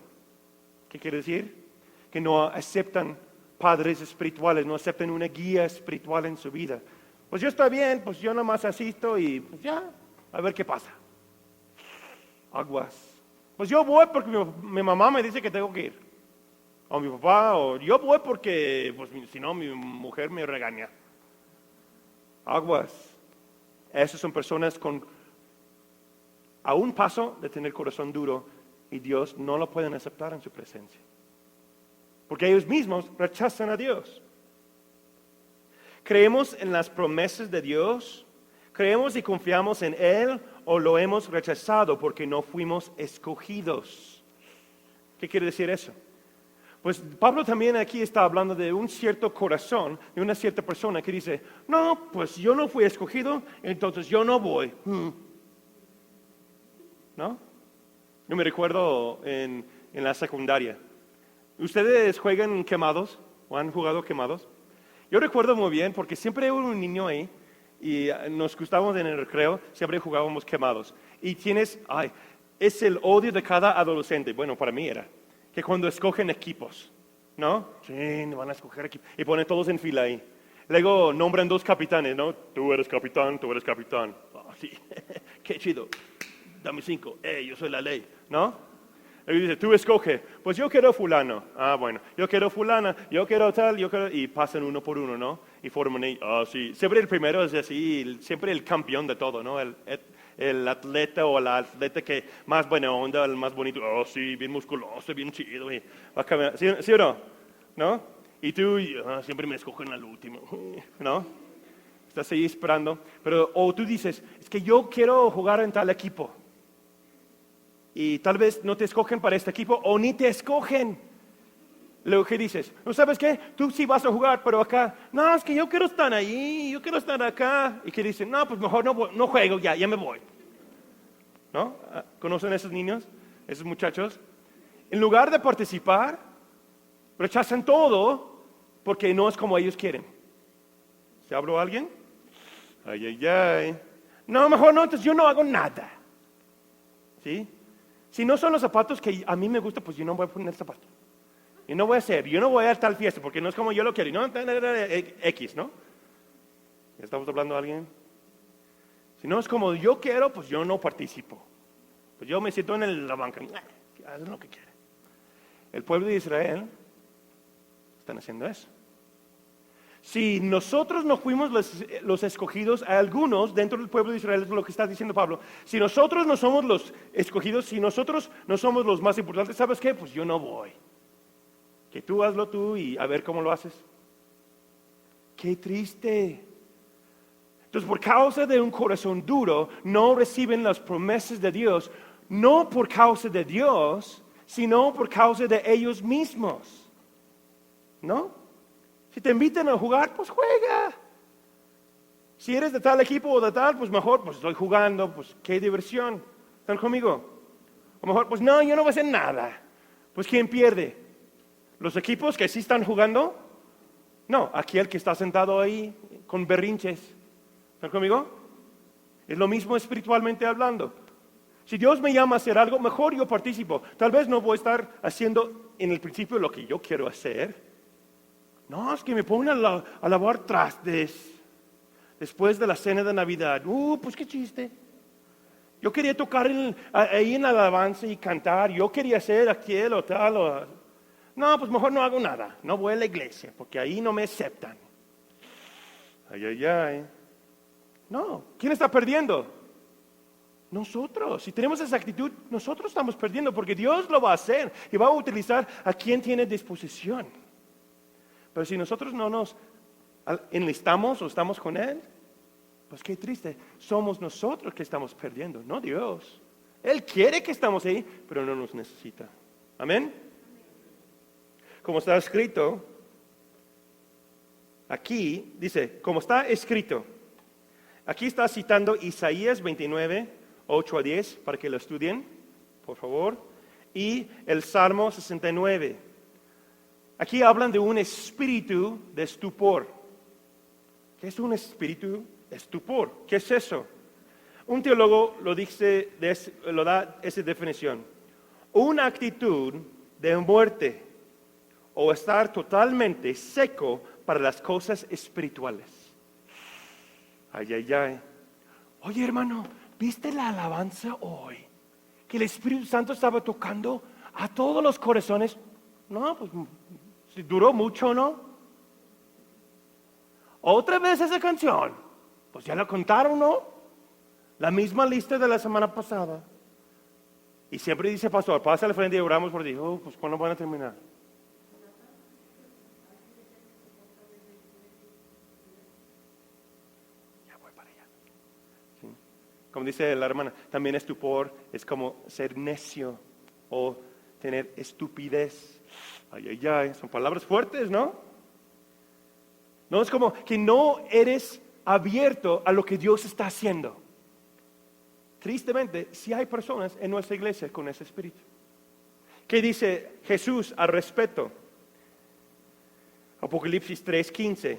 ¿Qué quiere decir? Que no aceptan padres espirituales, no aceptan una guía espiritual en su vida. Pues yo estoy bien, pues yo nomás asisto y pues ya, a ver qué pasa. Aguas. Pues yo voy porque mi mamá me dice que tengo que ir. O mi papá, o yo voy porque pues, si no mi mujer me regaña. Aguas. Esas son personas a un paso de tener corazón duro y Dios no lo pueden aceptar en su presencia. Porque ellos mismos rechazan a Dios. ¿Creemos en las promesas de Dios? ¿Creemos y confiamos en Él o lo hemos rechazado porque no fuimos escogidos? ¿Qué quiere decir eso? Pues Pablo también aquí está hablando de un cierto corazón, de una cierta persona que dice, no, pues yo no fui escogido, entonces yo no voy. ¿No? Yo me recuerdo en la secundaria. ¿Ustedes juegan quemados o han jugado quemados? Yo recuerdo muy bien porque siempre hubo un niño ahí y nos gustábamos en el recreo, siempre jugábamos quemados. Y es el odio de cada adolescente, bueno, para mí era, que cuando escogen equipos, ¿no? Sí, van a escoger equipos. Y ponen todos en fila ahí. Luego nombran 2 capitanes, ¿no? Tú eres capitán, tú eres capitán. Oh, sí, qué chido. Dame 5. Yo soy la ley, ¿no? Y dice, tú escoge. Pues yo quiero fulano. Ah, bueno. Yo quiero fulana. Yo quiero tal, yo quiero... Y pasan uno por uno, ¿no? Y forman ahí. Sí. Siempre el primero es así, siempre el campeón de todo, ¿no? El atleta o la atleta que más buena onda, el más bonito. Sí, bien musculoso, bien chido. Y va a cambiar. ¿Sí o no? ¿No? Y tú, siempre me escogen al último, ¿no? Estás ahí esperando. O tú dices, es que yo quiero jugar en tal equipo. Y tal vez no te escogen para este equipo o ni te escogen. Luego, ¿qué dices? ¿No sabes qué? Tú sí vas a jugar, pero acá, no, es que yo quiero estar ahí, yo quiero estar acá. ¿Y qué dicen? No, pues mejor no juego, ya me voy. ¿No? ¿Conocen a esos niños, esos muchachos? En lugar de participar, rechazan todo porque no es como ellos quieren. ¿Se habló alguien? Ay. No, mejor no, entonces yo no hago nada. ¿Sí? Si no son los zapatos que a mí me gusta, pues yo no voy a poner el zapato. Y no voy a hacer, yo no voy a tal fiesta porque no es como yo lo quiero. Y no, X, ¿no? ¿Estamos hablando a alguien? Si no es como yo quiero, pues yo no participo. Pues yo me siento en la banca. Haz lo que quiera. El pueblo de Israel están haciendo eso. Si nosotros no fuimos los escogidos, a algunos dentro del pueblo de Israel, es lo que está diciendo Pablo, si nosotros no somos los escogidos, si nosotros no somos los más importantes, ¿sabes qué? Pues yo no voy. Que tú hazlo tú y a ver cómo lo haces. ¡Qué triste! Entonces, por causa de un corazón duro, no reciben las promesas de Dios, no por causa de Dios, sino por causa de ellos mismos. ¿No? Si te invitan a jugar, pues juega. Si eres de tal equipo o de tal, pues mejor, pues estoy jugando, pues qué diversión. ¿Están conmigo? O mejor, pues no, yo no voy a hacer nada. Pues ¿quién pierde? ¿Los equipos que sí están jugando? No, aquel que está sentado ahí con berrinches. ¿Están conmigo? Es lo mismo espiritualmente hablando. Si Dios me llama a hacer algo, mejor yo participo. Tal vez no voy a estar haciendo en el principio lo que yo quiero hacer. No, es que me ponen a lavar trastes después de la cena de Navidad. Pues qué chiste. Yo quería tocar ahí en la alabanza y cantar. Yo quería hacer aquel o tal. No, pues mejor no hago nada. No voy a la iglesia porque ahí no me aceptan. Ay. No, ¿quién está perdiendo? Nosotros. Si tenemos esa actitud, nosotros estamos perdiendo porque Dios lo va a hacer y va a utilizar a quien tiene disposición. Pero si nosotros no nos enlistamos o estamos con Él, pues qué triste. Somos nosotros que estamos perdiendo, no Dios. Él quiere que estemos ahí, pero no nos necesita. Amén. Como está escrito, aquí dice, como está escrito. Aquí está citando Isaías 29, 8 a 10, para que lo estudien, por favor. Y el Salmo 69. Aquí hablan de un espíritu de estupor. ¿Qué es un espíritu de estupor? ¿Qué es eso? Un teólogo lo da esa definición. Una actitud de muerte o estar totalmente seco para las cosas espirituales. Ay. Oye, hermano, ¿viste la alabanza hoy? Que el Espíritu Santo estaba tocando a todos los corazones. No, pues si duró mucho, ¿no? Otra vez esa canción. Pues ya la contaron, ¿no? La misma lista de la semana pasada. Y siempre dice, pastor, pasa al frente y oramos por ti. Pues ¿cuándo van a terminar? dice la hermana, también estupor es como ser necio o tener estupidez. Ay, ay, ay, son palabras fuertes, ¿no? No, es como que no eres abierto a lo que Dios está haciendo. Tristemente, sí hay personas en nuestra iglesia con ese espíritu. ¿Qué dice Jesús al respecto? Apocalipsis 3:15.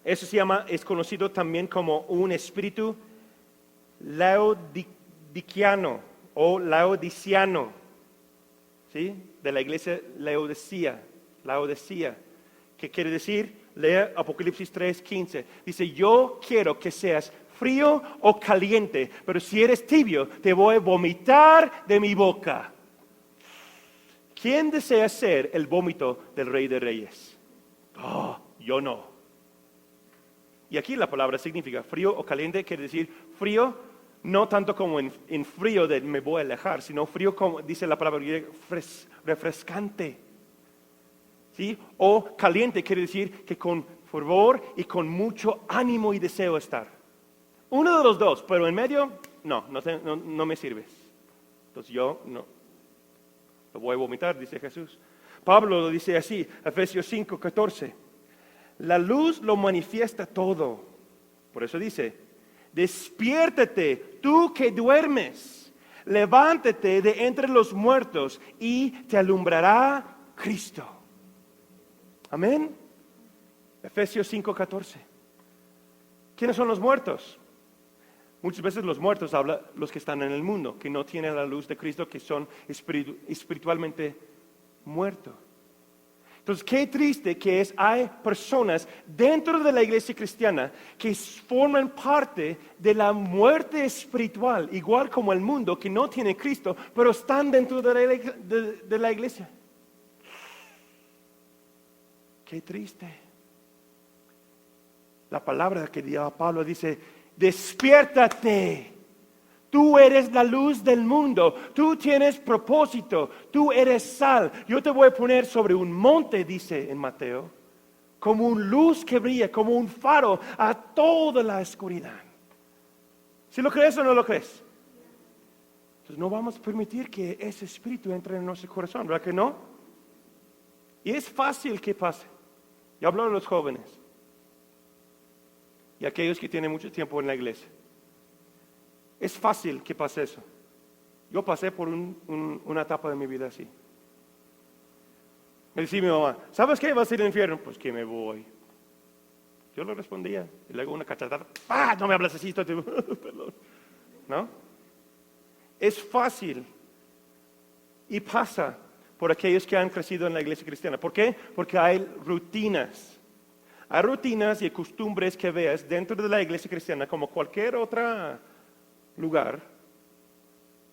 Eso es conocido también como un espíritu laodiceano o laodiciano, ¿sí? De la iglesia Laodicea. ¿Qué quiere decir? Lea Apocalipsis 3:15. Dice, yo quiero que seas frío o caliente, pero si eres tibio, te voy a vomitar de mi boca. ¿Quién desea ser el vómito del Rey de Reyes? Yo no. Y aquí la palabra significa frío o caliente, quiere decir frío, no tanto como en frío de me voy a alejar, sino frío como dice la palabra refrescante. ¿Sí? O caliente quiere decir que con fervor y con mucho ánimo y deseo estar. Uno de los dos, pero en medio, no me sirves. Entonces yo no. Lo voy a vomitar, dice Jesús. Pablo lo dice así, Efesios 5:14. La luz lo manifiesta todo. Por eso dice, despiértate tú que duermes, levántate de entre los muertos y te alumbrará Cristo. Amén. Efesios 5:14. ¿Quiénes son los muertos? Muchas veces los muertos hablan los que están en el mundo, que no tienen la luz de Cristo, que son espiritualmente muertos. Entonces, qué triste que hay personas dentro de la iglesia cristiana que forman parte de la muerte espiritual, igual como el mundo que no tiene Cristo, pero están dentro de la iglesia. Qué triste. La palabra que dio Pablo dice, despiértate, tú eres la luz del mundo, tú tienes propósito, tú eres sal. Yo te voy a poner sobre un monte, dice en Mateo, como una luz que brilla, como un faro a toda la oscuridad. ¿Sí lo crees o no lo crees? Entonces no vamos a permitir que ese espíritu entre en nuestro corazón, ¿verdad que no? Y es fácil que pase. Yo hablo de los jóvenes y aquellos que tienen mucho tiempo en la iglesia. Es fácil que pase eso. Yo pasé por una etapa de mi vida así. Me decía mi mamá, ¿sabes qué? ¿Vas a ir al infierno? Pues que me voy. Yo le respondía. Y luego una cachetada. ¡Ah! No me hablas así. Perdón. ¿No? Es fácil. Y pasa por aquellos que han crecido en la iglesia cristiana. ¿Por qué? Porque hay rutinas. Hay rutinas y costumbres que veas dentro de la iglesia cristiana como cualquier otro lugar.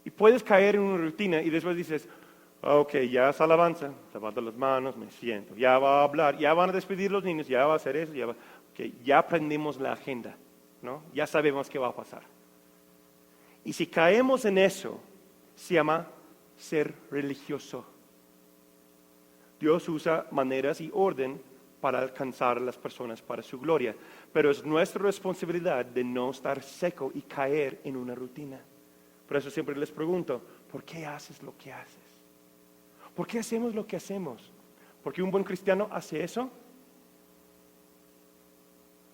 Y puedes caer en una rutina y después dices, ok, ya es alabanza, levanto las manos, me siento, ya va a hablar, ya van a despedir los niños, ya va a hacer eso, ya aprendimos la agenda, ¿no? Ya sabemos qué va a pasar. Y si caemos en eso, se llama ser religioso. Dios usa maneras y orden para alcanzar a las personas para su gloria. Pero es nuestra responsabilidad de no estar seco y caer en una rutina. Por eso siempre les pregunto, ¿por qué haces lo que haces? ¿Por qué hacemos lo que hacemos? ¿Por qué un buen cristiano hace eso?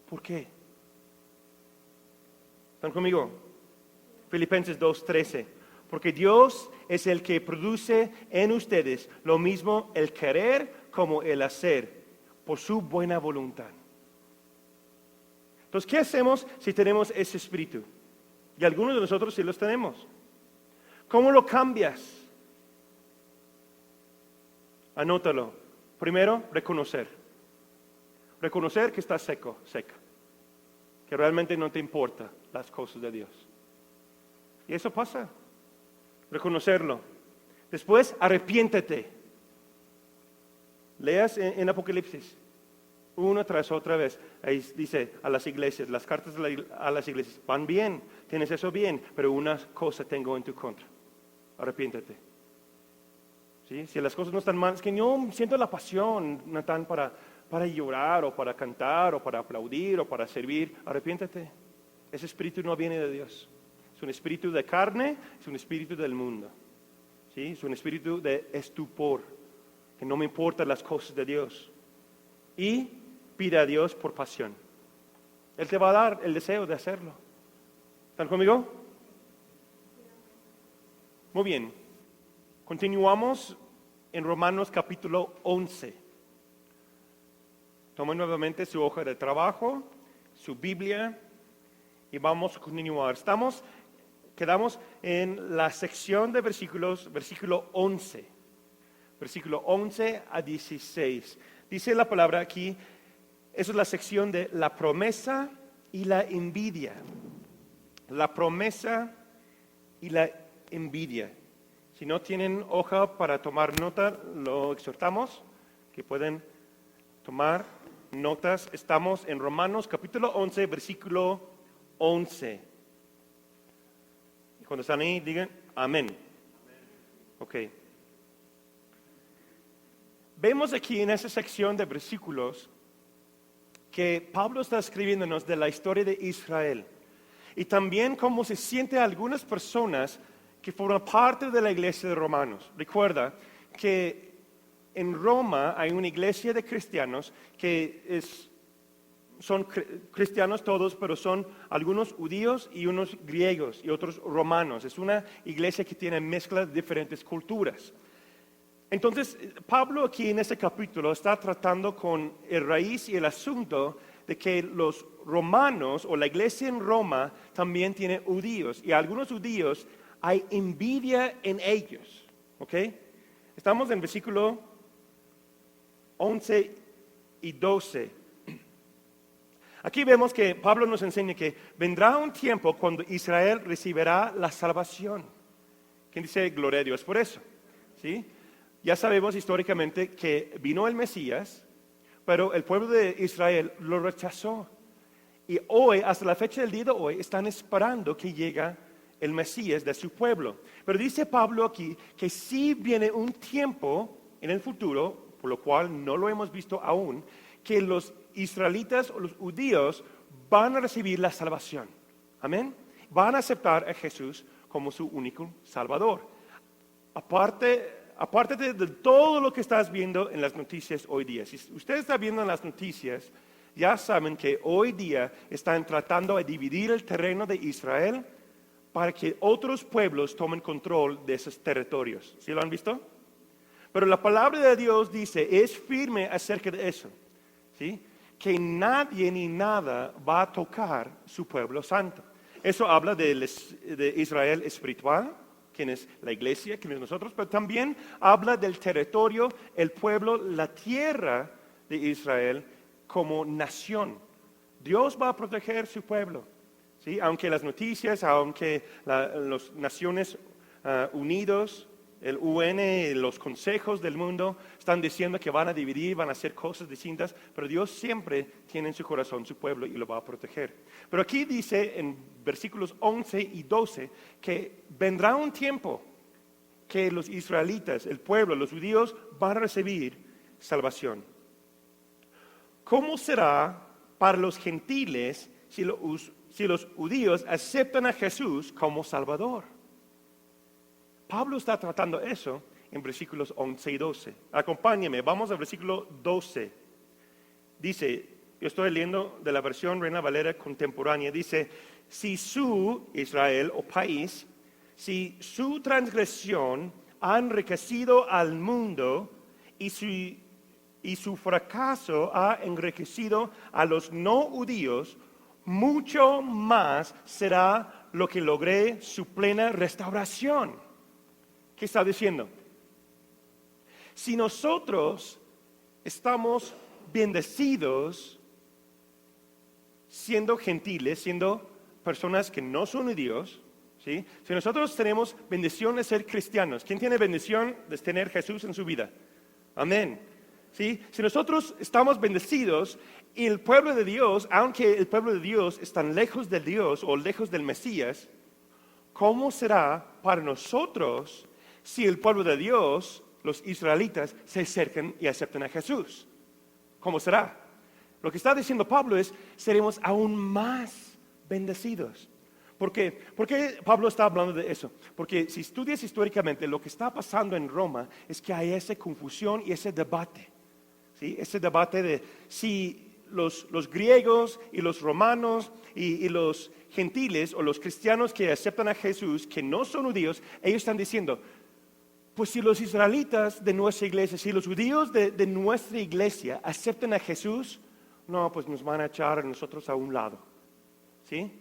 ¿Por qué? ¿Están conmigo? Filipenses 2:13. Porque Dios es el que produce en ustedes lo mismo el querer como el hacer, por su buena voluntad. Entonces, ¿qué hacemos si tenemos ese espíritu? Y algunos de nosotros sí los tenemos. ¿Cómo lo cambias? Anótalo. Primero, reconocer. Reconocer que estás seca. Que realmente no te importan las cosas de Dios. Y eso pasa. Reconocerlo. Después, arrepiéntete. Leas en Apocalipsis, una tras otra vez. Ahí dice a las iglesias, las cartas a las iglesias, van bien, tienes eso bien, pero una cosa tengo en tu contra. Arrepiéntete. ¿Sí? Si las cosas no están mal, es que yo siento la pasión, Natán, para llorar, o para cantar, o para aplaudir, o para servir. Arrepiéntete. ese espíritu no viene de Dios. Es un espíritu de carne, es un espíritu del mundo. ¿Sí? Es un espíritu de estupor, que no me importan las cosas de Dios. Y pide a Dios por pasión. Él te va a dar el deseo de hacerlo. ¿Están conmigo? Muy bien. Continuamos en Romanos capítulo 11. Tomen nuevamente su hoja de trabajo, su Biblia, y vamos a continuar. Quedamos en la sección de versículos, versículo 11. Versículo 11 a 16. Dice la palabra aquí, esa es la sección de la promesa y la envidia. La promesa y la envidia. Si no tienen hoja para tomar nota, lo exhortamos que pueden tomar notas. Estamos en Romanos capítulo 11, versículo 11. Y cuando están ahí, digan amén. Ok. Vemos aquí en esa sección de versículos que Pablo está escribiéndonos de la historia de Israel. Y también cómo se sienten algunas personas que forman parte de la iglesia de Romanos. Recuerda que en Roma hay una iglesia de cristianos que son cristianos todos, pero son algunos judíos y unos griegos y otros romanos. Es una iglesia que tiene mezcla de diferentes culturas. Entonces, Pablo aquí en este capítulo está tratando con el raíz y el asunto de que los romanos o la iglesia en Roma también tiene judíos. Y algunos judíos hay envidia en ellos. ¿Ok? Estamos en versículo 11 y 12. Aquí vemos que Pablo nos enseña que vendrá un tiempo cuando Israel recibirá la salvación. ¿Quién dice gloria a Dios por eso? ¿Sí? Ya sabemos históricamente que vino el Mesías, pero el pueblo de Israel lo rechazó. Y hoy, hasta la fecha del día de hoy, están esperando que llegue el Mesías de su pueblo. Pero dice Pablo aquí que sí viene un tiempo en el futuro, por lo cual no lo hemos visto aún, que los israelitas o los judíos van a recibir la salvación. Amén. Van a aceptar a Jesús como su único Salvador. Aparte de todo lo que estás viendo en las noticias hoy día. Si usted está viendo en las noticias, ya saben que hoy día están tratando de dividir el terreno de Israel para que otros pueblos tomen control de esos territorios. ¿Sí lo han visto? Pero la palabra de Dios dice, es firme acerca de eso. ¿Sí? Que nadie ni nada va a tocar su pueblo santo. Eso habla de Israel espiritual, quien es la iglesia, quien es nosotros, pero también habla del territorio, el pueblo, la tierra de Israel como nación. Dios va a proteger su pueblo, ¿sí? Aunque las noticias, aunque las Naciones Unidas, el UN, los consejos del mundo están diciendo que van a dividir, van a hacer cosas distintas, pero Dios siempre tiene en su corazón su pueblo y lo va a proteger. Pero aquí dice en versículos 11 y 12 que vendrá un tiempo que los israelitas, el pueblo, los judíos van a recibir salvación. ¿Cómo será para los gentiles si los judíos aceptan a Jesús como Salvador? Pablo está tratando eso en versículos 11 y 12. Acompáñeme, vamos al versículo 12. Dice, yo estoy leyendo de la versión Reina Valera contemporánea, dice, si su, Israel o país, si su transgresión ha enriquecido al mundo y su fracaso ha enriquecido a los no judíos, mucho más será lo que logré su plena restauración. ¿Qué está diciendo? Si nosotros estamos bendecidos siendo gentiles, siendo personas que no son judíos, ¿sí? Si nosotros tenemos bendición de ser cristianos, ¿quién tiene bendición de tener Jesús en su vida? Amén. ¿Sí? Si nosotros estamos bendecidos y el pueblo de Dios, aunque el pueblo de Dios está lejos de Dios o lejos del Mesías, ¿cómo será para nosotros si el pueblo de Dios, los israelitas, se acercan y aceptan a Jesús? ¿Cómo será? Lo que está diciendo Pablo es, seremos aún más bendecidos. ¿Por qué? ¿Por qué Pablo está hablando de eso? Porque si estudias históricamente, lo que está pasando en Roma es que hay esa confusión y ese debate. ¿Sí? Ese debate de si los griegos y los romanos y los gentiles o los cristianos que aceptan a Jesús, que no son judíos, ellos están diciendo, pues si los israelitas de nuestra iglesia, si los judíos de nuestra iglesia aceptan a Jesús, no, pues nos van a echar a nosotros a un lado. ¿Sí?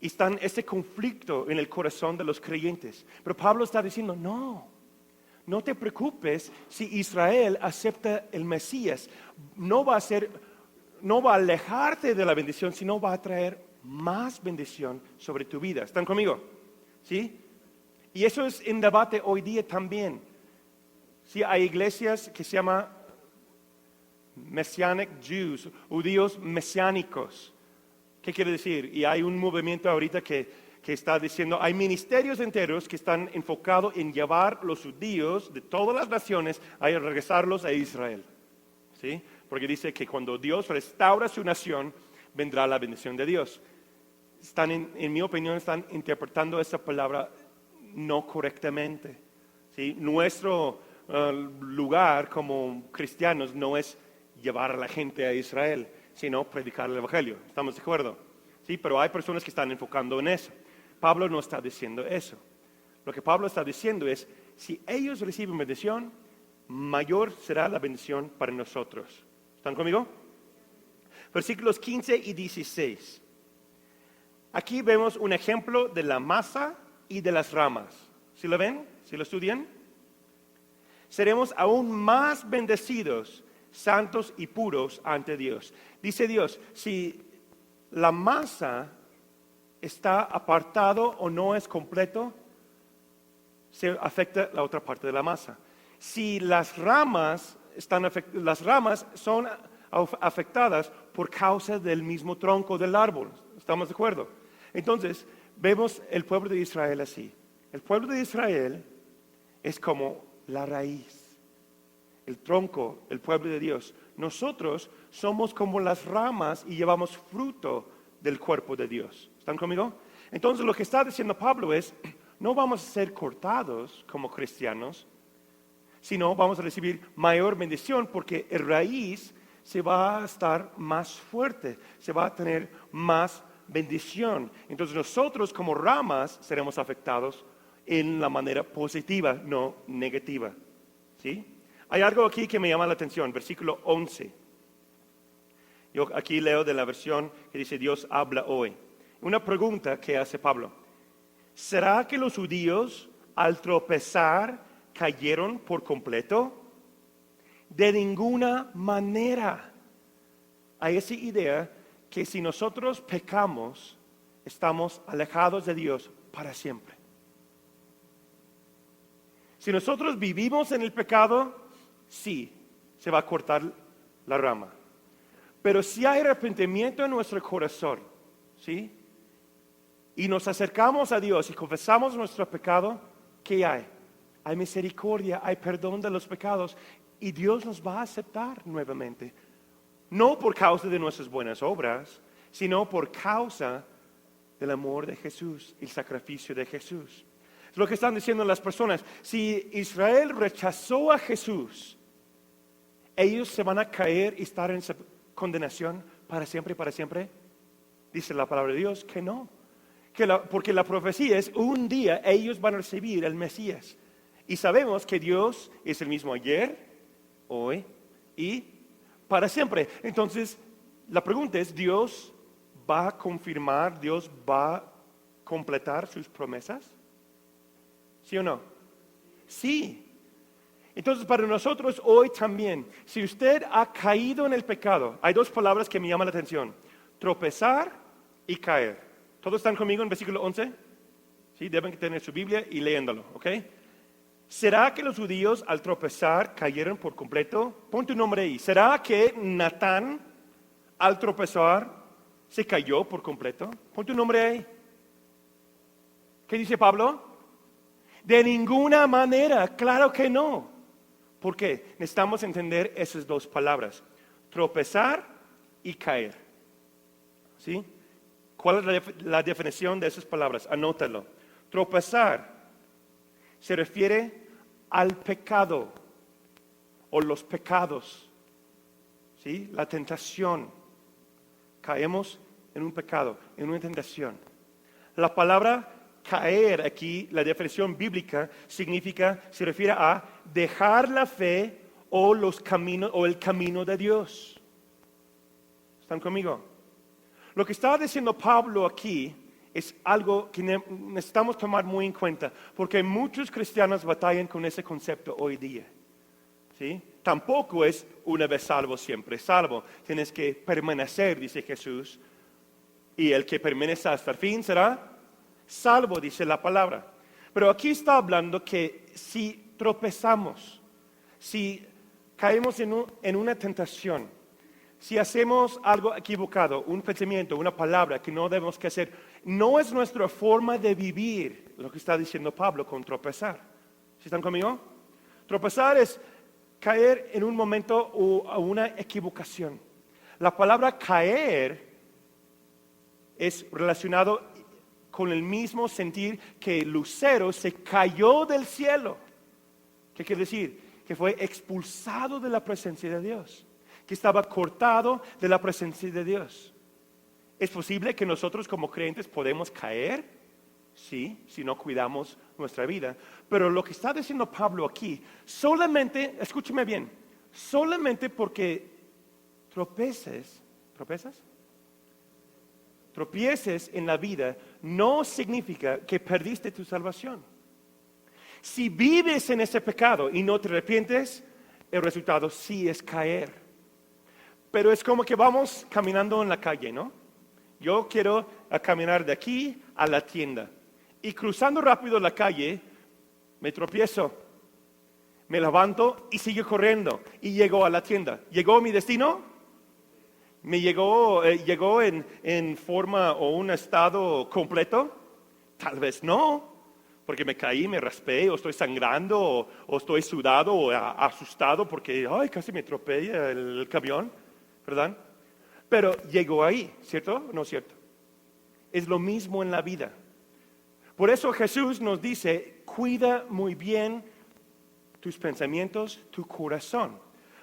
Y está ese conflicto en el corazón de los creyentes. Pero Pablo está diciendo, no te preocupes si Israel acepta el Mesías. No va a alejarte de la bendición, sino va a traer más bendición sobre tu vida. ¿Están conmigo? ¿Sí? Y eso es en debate hoy día también. Sí, hay iglesias que se llaman Messianic Jews, judíos mesiánicos. ¿Qué quiere decir? Y hay un movimiento ahorita que está diciendo, hay ministerios enteros que están enfocados en llevar los judíos de todas las naciones a regresarlos a Israel. ¿Sí? Porque dice que cuando Dios restaura su nación, vendrá la bendición de Dios. En mi opinión, están interpretando esa palabra no correctamente. ¿Sí? Nuestro lugar como cristianos no es llevar a la gente a Israel, sino predicar el Evangelio. ¿Estamos de acuerdo? Sí, pero hay personas que están enfocando en eso. Pablo no está diciendo eso. Lo que Pablo está diciendo es, si ellos reciben bendición, mayor será la bendición para nosotros. ¿Están conmigo? Versículos 15 y 16. Aquí vemos un ejemplo de la masa y de las ramas. ¿Sí lo ven? ¿Sí lo estudian? Seremos aún más bendecidos, santos y puros ante Dios. Dice Dios, si la masa está apartado o no es completo, se afecta la otra parte de la masa. Si las ramas son afectadas por causa del mismo tronco del árbol. ¿Estamos de acuerdo? Entonces, vemos el pueblo de Israel así. El pueblo de Israel es como la raíz, el tronco, el pueblo de Dios. Nosotros somos como las ramas y llevamos fruto del cuerpo de Dios. ¿Están conmigo? Entonces lo que está diciendo Pablo es, no vamos a ser cortados como cristianos, sino vamos a recibir mayor bendición porque el raíz se va a estar más fuerte, se va a tener más bendición. Entonces nosotros como ramas seremos afectados en la manera positiva, no negativa. ¿Sí? Hay algo aquí que me llama la atención, versículo 11. Yo aquí leo de la versión que dice Dios habla hoy. Una pregunta que hace Pablo. ¿Será que los judíos al tropezar cayeron por completo? De ninguna manera. Hay esa idea que si nosotros pecamos, estamos alejados de Dios para siempre. Si nosotros vivimos en el pecado, sí, se va a cortar la rama. Pero si hay arrepentimiento en nuestro corazón, ¿sí? Y nos acercamos a Dios y confesamos nuestro pecado, ¿qué hay? Hay misericordia, hay perdón de los pecados y Dios nos va a aceptar nuevamente. No por causa de nuestras buenas obras, sino por causa del amor de Jesús, el sacrificio de Jesús. Es lo que están diciendo las personas. Si Israel rechazó a Jesús, ellos se van a caer y estar en esa condenación para siempre y para siempre. Dice la palabra de Dios que no. Porque la profecía es un día ellos van a recibir el Mesías. Y sabemos que Dios es el mismo ayer, hoy y para siempre. Entonces, la pregunta es, ¿Dios va a confirmar, Dios va a completar sus promesas? ¿Sí o no? Sí. Entonces, para nosotros hoy también, si usted ha caído en el pecado, hay dos palabras que me llaman la atención. Tropezar y caer. ¿Todos están conmigo en versículo 11? Sí, deben tener su Biblia y leyéndolo, ¿ok? ¿Será que los judíos al tropezar cayeron por completo? Pon tu nombre ahí. ¿Será que Natán al tropezar se cayó por completo? Pon tu nombre ahí. ¿Qué dice Pablo? De ninguna manera, claro que no. ¿Por qué? Necesitamos entender esas dos palabras. Tropezar y caer. ¿Sí? ¿Cuál es la definición de esas palabras? Anótalo. Tropezar se refiere al pecado o los pecados, ¿sí? La tentación. Caemos en un pecado, en una tentación. La palabra caer aquí, la definición bíblica, se refiere a dejar la fe o los caminos o el camino de Dios. ¿Están conmigo? Lo que estaba diciendo Pablo aquí es algo que necesitamos tomar muy en cuenta, porque muchos cristianos batallan con ese concepto hoy día. ¿Sí? Tampoco es una vez salvo, siempre salvo. Tienes que permanecer, dice Jesús, y el que permanece hasta el fin será salvo, dice la palabra. Pero aquí está hablando que si tropezamos, si caemos en una tentación, si hacemos algo equivocado, un pensamiento, una palabra que no debemos que hacer, no es nuestra forma de vivir lo que está diciendo Pablo con tropezar. ¿Sí están conmigo? Tropezar es caer en un momento o una equivocación. La palabra caer es relacionado con el mismo sentir que Lucero se cayó del cielo. ¿Qué quiere decir? Que fue expulsado de la presencia de Dios, que estaba cortado de la presencia de Dios. ¿Es posible que nosotros como creyentes podemos caer? Sí, si no cuidamos nuestra vida. Pero lo que está diciendo Pablo aquí, solamente, escúcheme bien, solamente porque tropieces en la vida, no significa que perdiste tu salvación. Si vives en ese pecado y no te arrepientes, el resultado sí es caer. Pero es como que vamos caminando en la calle, ¿no? Yo quiero caminar de aquí a la tienda. Y cruzando rápido la calle, me tropiezo. Me levanto y sigo corriendo. Y llego a la tienda. ¿Llegó a mi destino? ¿Me llegó en forma o un estado completo? Tal vez no. Porque me caí, me raspé, o estoy sangrando, o estoy sudado, o asustado porque, casi me atropella el camión, ¿verdad? Pero llegó ahí, ¿cierto o no es cierto? Es lo mismo en la vida. Por eso Jesús nos dice, cuida muy bien tus pensamientos, tu corazón.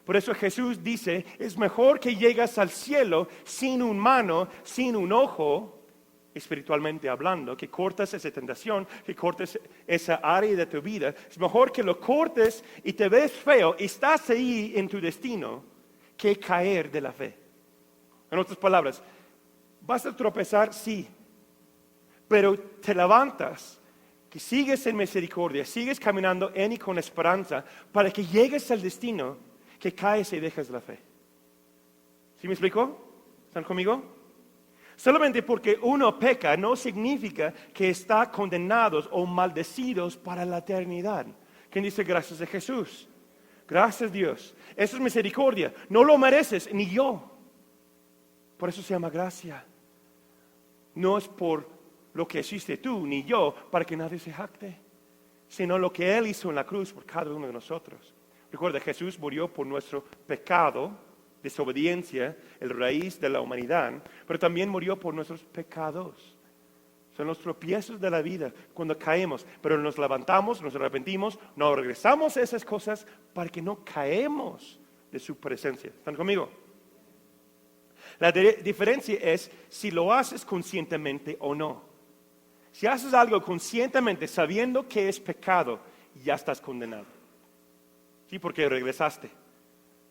Por eso Jesús dice, es mejor que llegas al cielo sin un mano, sin un ojo, espiritualmente hablando, que cortes esa tentación, que cortes esa área de tu vida. Es mejor que lo cortes y te ves feo, y estás ahí en tu destino, que caer de la fe. En otras palabras, vas a tropezar, sí, pero te levantas, que sigues en misericordia, sigues caminando en y con esperanza, para que llegues al destino, que caes y dejas la fe. ¿Sí me explico? ¿Están conmigo? Solamente porque uno peca no significa que está condenados o maldecidos para la eternidad. ¿Quién dice gracias a Jesús? Gracias a Dios. Eso es misericordia. No lo mereces, ni yo. Por eso se llama gracia. No es por lo que hiciste tú, ni yo, para que nadie se jacte, sino lo que Él hizo en la cruz por cada uno de nosotros. Recuerda, Jesús murió por nuestro pecado, desobediencia, el raíz de la humanidad, pero también murió por nuestros pecados. Son los tropiezos de la vida cuando caemos, pero nos levantamos, nos arrepentimos, no regresamos a esas cosas para que no caemos de su presencia. ¿Están conmigo? La diferencia es si lo haces conscientemente o no. Si haces algo conscientemente sabiendo que es pecado, ya estás condenado. Sí, porque regresaste.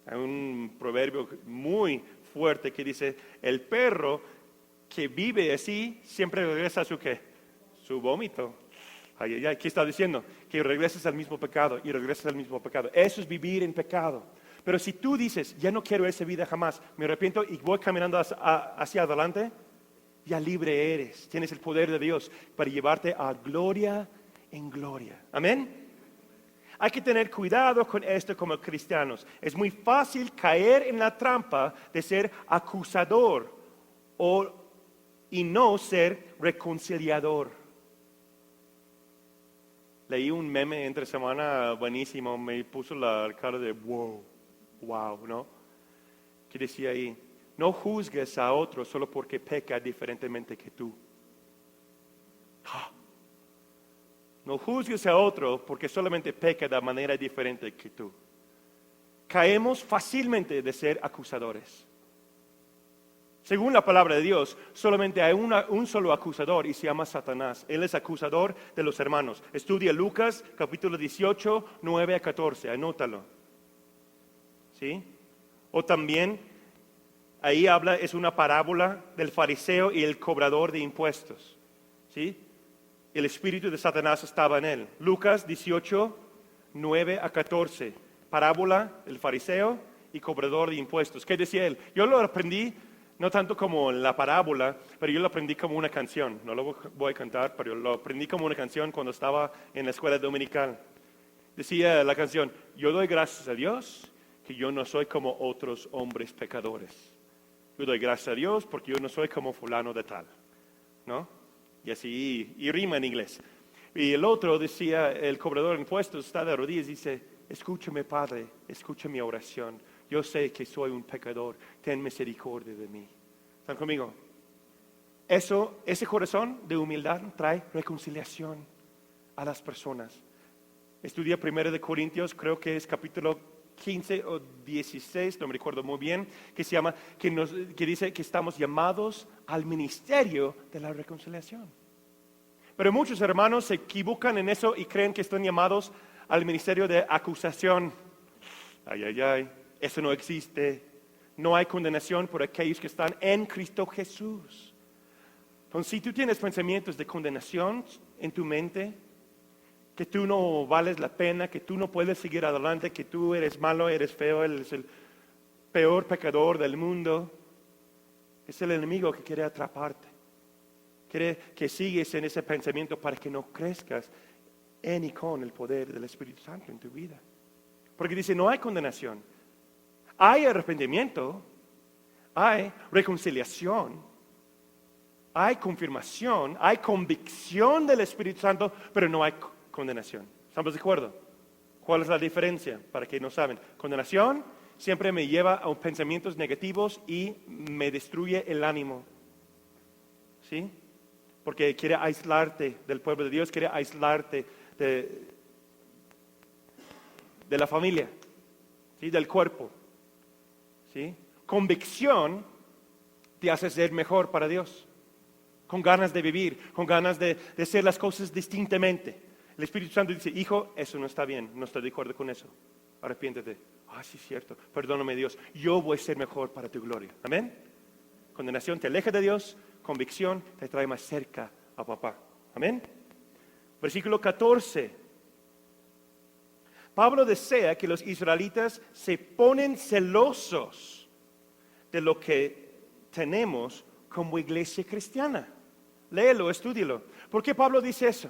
Hay un proverbio muy fuerte que dice, el perro que vive así siempre regresa a su ¿qué? Su vómito. ¿Qué está diciendo? Que regreses al mismo pecado y regresas al mismo pecado. Eso es vivir en pecado. Pero si tú dices, ya no quiero esa vida jamás, me arrepiento y voy caminando hacia adelante, ya libre eres. Tienes el poder de Dios para llevarte a gloria en gloria. Amén. Hay que tener cuidado con esto como cristianos. Es muy fácil caer en la trampa de ser acusador y no ser reconciliador. Leí un meme entre semana buenísimo, me puso la cara de wow, ¿no? Que decía ahí, no juzgues a otro solo porque peca diferentemente que tú. No juzgues a otro porque solamente peca de manera diferente que tú. Caemos fácilmente de ser acusadores. Según la palabra de Dios, solamente hay un solo acusador y se llama Satanás. Él es acusador de los hermanos. Estudia Lucas capítulo 18, 9 a 14, anótalo. ¿Sí? O también, ahí habla, es una parábola del fariseo y el cobrador de impuestos. ¿Sí? El espíritu de Satanás estaba en él. Lucas 18, 9 a 14. Parábola, el fariseo y cobrador de impuestos. ¿Qué decía él? Yo lo aprendí, no tanto como la parábola, pero yo lo aprendí como una canción. No lo voy a cantar, pero lo aprendí como una canción cuando estaba en la escuela dominical. Decía la canción, yo doy gracias a Dios que yo no soy como otros hombres pecadores. Yo doy gracias a Dios porque yo no soy como fulano de tal. ¿No? Y así, y rima en inglés. Y el otro decía, el cobrador de impuestos está de rodillas y dice, escúchame Padre, escucha mi oración. Yo sé que soy un pecador, ten misericordia de mí. ¿Están conmigo? Ese corazón de humildad trae reconciliación a las personas. Estudia 1 Corintios, creo que es capítulo 15 o 16, no me recuerdo muy bien, que se llama, que dice que estamos llamados al ministerio de la reconciliación. Pero muchos hermanos se equivocan en eso y creen que están llamados al ministerio de acusación. Ay, ay, ay, eso no existe. No hay condenación por aquellos que están en Cristo Jesús. Entonces, si tú tienes pensamientos de condenación en tu mente, que tú no vales la pena, que tú no puedes seguir adelante, que tú eres malo, eres feo, eres el peor pecador del mundo, es el enemigo que quiere atraparte. Quiere que sigues en ese pensamiento para que no crezcas en y con el poder del Espíritu Santo en tu vida. Porque dice, no hay condenación. Hay arrepentimiento, hay reconciliación, hay confirmación, hay convicción del Espíritu Santo, pero no hay condenación. ¿Estamos de acuerdo? ¿Cuál es la diferencia? Para que no saben. Condenación siempre me lleva a pensamientos negativos y me destruye el ánimo. ¿Sí? Porque quiere aislarte del pueblo de Dios, quiere aislarte de la familia, ¿sí? Del cuerpo. ¿Sí? Convicción te hace ser mejor para Dios, con ganas de vivir, con ganas de hacer las cosas distintamente. El Espíritu Santo dice, hijo, eso no está bien, no estoy de acuerdo con eso. Arrepiéntete. Sí, es cierto, perdóname Dios, yo voy a ser mejor para tu gloria. Amén. Condenación te aleja de Dios, convicción te trae más cerca a papá. Amén. Versículo 14. Pablo desea que los israelitas se ponen celosos de lo que tenemos como iglesia cristiana. Léelo, estúdialo. ¿Por qué Pablo dice eso?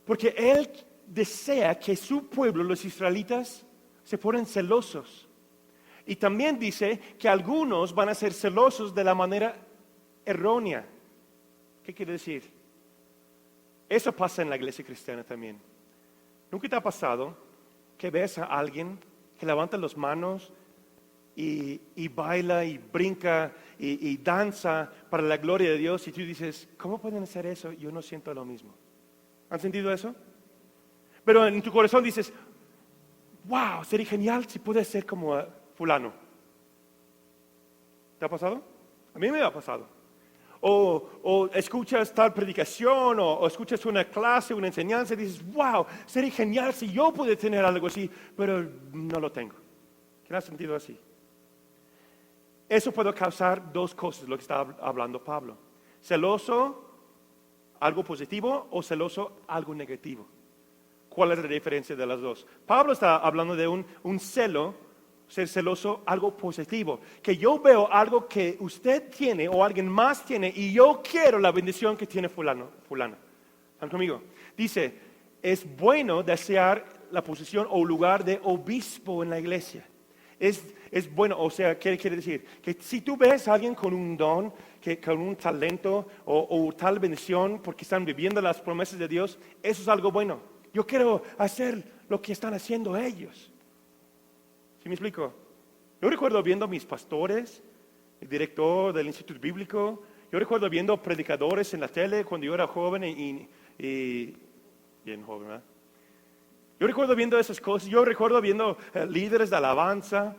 Porque él desea que su pueblo, los israelitas, se ponen celosos. Y también dice que algunos van a ser celosos de la manera errónea. ¿Qué quiere decir? Eso pasa en la iglesia cristiana también. ¿Nunca te ha pasado que ves a alguien que levanta las manos y baila y brinca y danza para la gloria de Dios y tú dices, ¿cómo pueden hacer eso? Yo no siento lo mismo. ¿Han sentido eso? Pero en tu corazón dices, wow, sería genial si pude ser como fulano. ¿Te ha pasado? A mí me ha pasado. O escuchas tal predicación o escuchas una clase, una enseñanza y dices, wow, sería genial si yo pude tener algo así, pero no lo tengo. ¿Quién ha sentido así? Eso puede causar dos cosas, lo que está hablando Pablo. Celoso, algo positivo, o celoso, algo negativo. ¿Cuál es la diferencia de las dos? Pablo está hablando de un celo, ser celoso, algo positivo. Que yo veo algo que usted tiene o alguien más tiene y yo quiero la bendición que tiene fulana. ¿Están conmigo? Dice, es bueno desear la posición o lugar de obispo en la iglesia. Es bueno, o sea, ¿qué quiere decir? Que si tú ves a alguien con un don, con un talento o tal bendición porque están viviendo las promesas de Dios, eso es algo bueno. Yo quiero hacer lo que están haciendo ellos. ¿Sí me explico? Yo recuerdo viendo a mis pastores el director del Instituto Bíblico. Yo recuerdo viendo predicadores en la tele cuando yo era joven y bien joven, ¿verdad? Yo recuerdo viendo esas cosas. Yo recuerdo viendo líderes de alabanza,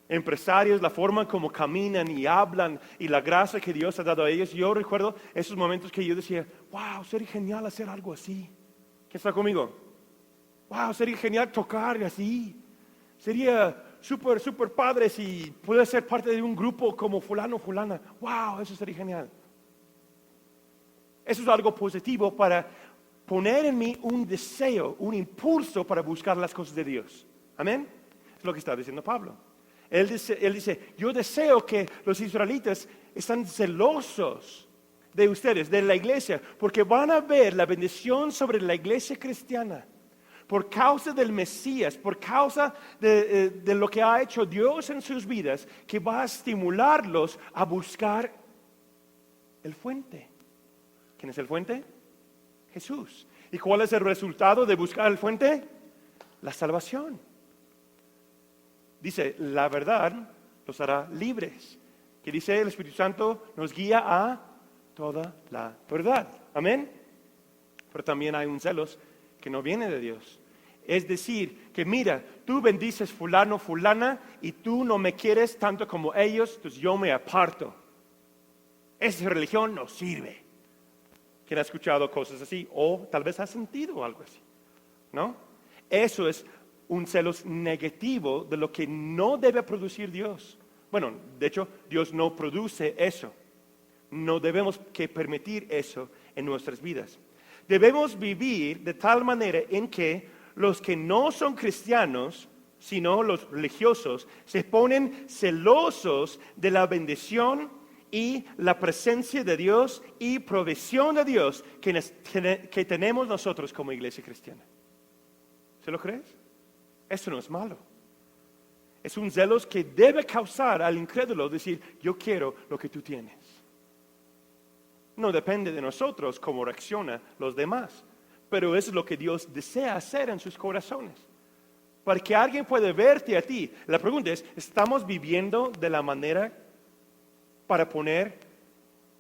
empresarios, la forma como caminan y hablan y la gracia que Dios ha dado a ellos. Yo recuerdo esos momentos que yo decía, wow, sería genial hacer algo así. ¿Quién está conmigo? Wow, sería genial tocar así. Sería súper padre si pudiera ser parte de un grupo como fulano o fulana. Wow, eso sería genial. Eso es algo positivo para poner en mí un deseo, un impulso para buscar las cosas de Dios. Amén. Es lo que está diciendo Pablo. Él dice, yo deseo que los israelitas están celosos de ustedes, de la iglesia, porque van a ver la bendición sobre la iglesia cristiana. Por causa del Mesías, por causa de lo que ha hecho Dios en sus vidas, que va a estimularlos a buscar el fuente. ¿Quién es el fuente? Jesús. ¿Y cuál es el resultado de buscar el fuente? La salvación. Dice, la verdad los hará libres. Que dice el Espíritu Santo nos guía a toda la verdad. Amén. Pero también hay un celos que no viene de Dios. Es decir, que mira, tú bendices fulano, fulana, y tú no me quieres tanto como ellos, entonces yo me aparto. Esa religión no sirve. ¿Quién ha escuchado cosas así? O tal vez ha sentido algo así, ¿no? Eso es un celos negativo de lo que no debe producir Dios. Bueno, de hecho, Dios no produce eso. No debemos que permitir eso en nuestras vidas. Debemos vivir de tal manera en que los que no son cristianos, sino los religiosos, se ponen celosos de la bendición y la presencia de Dios y provisión de Dios que tenemos nosotros como iglesia cristiana. ¿Se lo crees? Eso no es malo. Es un celos que debe causar al incrédulo decir, yo quiero lo que tú tienes. No depende de nosotros cómo reaccionan los demás, pero eso es lo que Dios desea hacer en sus corazones. Para que alguien pueda verte a ti. La pregunta es, ¿estamos viviendo de la manera para poner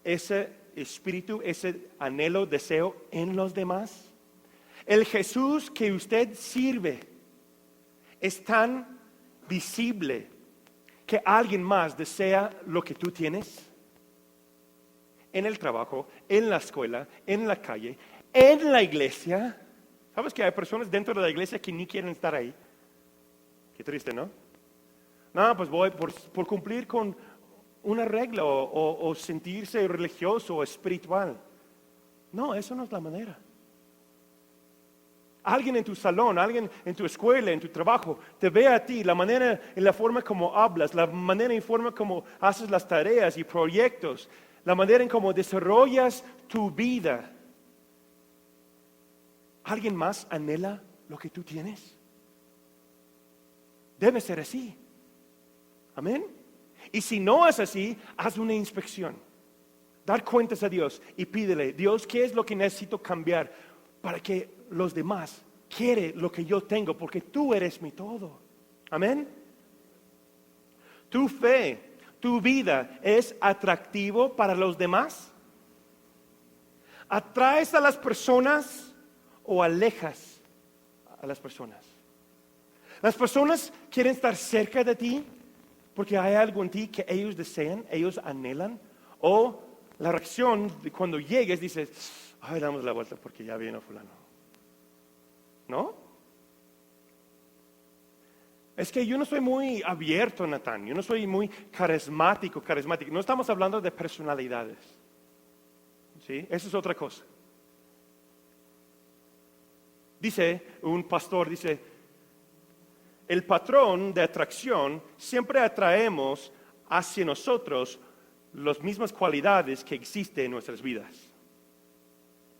ese espíritu, ese anhelo, deseo en los demás? El Jesús que usted sirve es tan visible que alguien más desea lo que tú tienes. En el trabajo, en la escuela, en la calle, en la iglesia. ¿Sabes que hay personas dentro de la iglesia que ni quieren estar ahí? Qué triste, ¿no? No, pues voy por cumplir con una regla o sentirse religioso o espiritual. No, eso no es la manera. Alguien en tu salón, alguien en tu escuela, en tu trabajo, te ve a ti, la manera, en la forma como hablas, la manera en forma como haces las tareas y proyectos, la manera en cómo desarrollas tu vida. ¿Alguien más anhela lo que tú tienes? Debe ser así. Amén. Y si no es así, haz una inspección. Dar cuentas a Dios y pídele, Dios, ¿qué es lo que necesito cambiar para que los demás quieran lo que yo tengo? Porque tú eres mi todo. Amén. Tu fe, tu vida es atractivo para los demás. ¿Atraes a las personas o alejas a las personas? Las personas quieren estar cerca de ti porque hay algo en ti que ellos desean, ellos anhelan. O la reacción de cuando llegues dices, ay, damos la vuelta porque ya viene fulano. ¿No? Es que yo no soy muy abierto, Natán. Yo no soy muy carismático. No estamos hablando de personalidades. ¿Sí? Eso es otra cosa. Dice un pastor, el patrón de atracción siempre atraemos hacia nosotros las mismas cualidades que existen en nuestras vidas.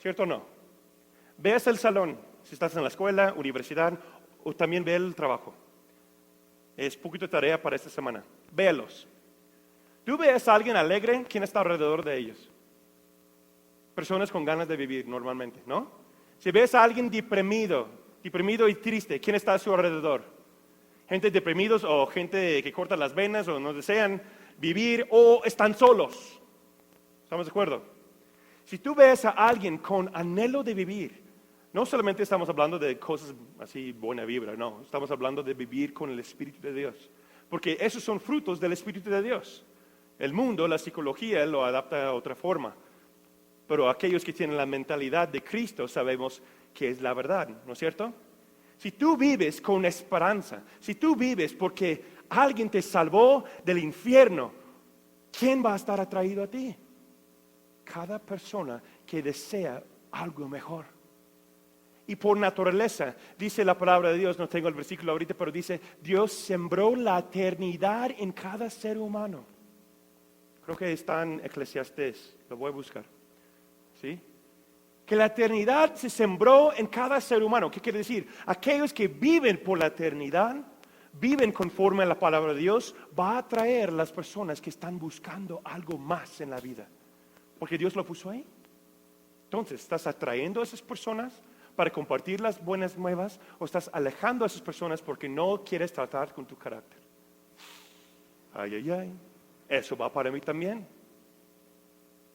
¿Cierto o no? Veas el salón, si estás en la escuela, universidad, o también ve el trabajo. Es poquito de tarea para esta semana. Véalos. Tú ves a alguien alegre, ¿quién está alrededor de ellos? Personas con ganas de vivir normalmente, ¿no? Si ves a alguien deprimido y triste, ¿quién está a su alrededor? Gente deprimidos o gente que corta las venas o no desean vivir o están solos. ¿Estamos de acuerdo? Si tú ves a alguien con anhelo de vivir, no solamente estamos hablando de cosas así, buena vibra, no. Estamos hablando de vivir con el Espíritu de Dios. Porque esos son frutos del Espíritu de Dios. El mundo, la psicología, lo adapta a otra forma. Pero aquellos que tienen la mentalidad de Cristo sabemos que es la verdad, ¿no es cierto? Si tú vives con esperanza, si tú vives porque alguien te salvó del infierno, ¿quién va a estar atraído a ti? Cada persona que desea algo mejor. Y por naturaleza, dice la palabra de Dios, no tengo el versículo ahorita, pero dice, Dios sembró la eternidad en cada ser humano. Creo que está en Eclesiastés, lo voy a buscar. ¿Sí? Que la eternidad se sembró en cada ser humano. ¿Qué quiere decir? Aquellos que viven por la eternidad, viven conforme a la palabra de Dios, va a atraer a las personas que están buscando algo más en la vida. Porque Dios lo puso ahí. Entonces, ¿estás atrayendo a esas personas para compartir las buenas nuevas o estás alejando a esas personas porque no quieres tratar con tu carácter? Ay, ay, ay. Eso va para mí también.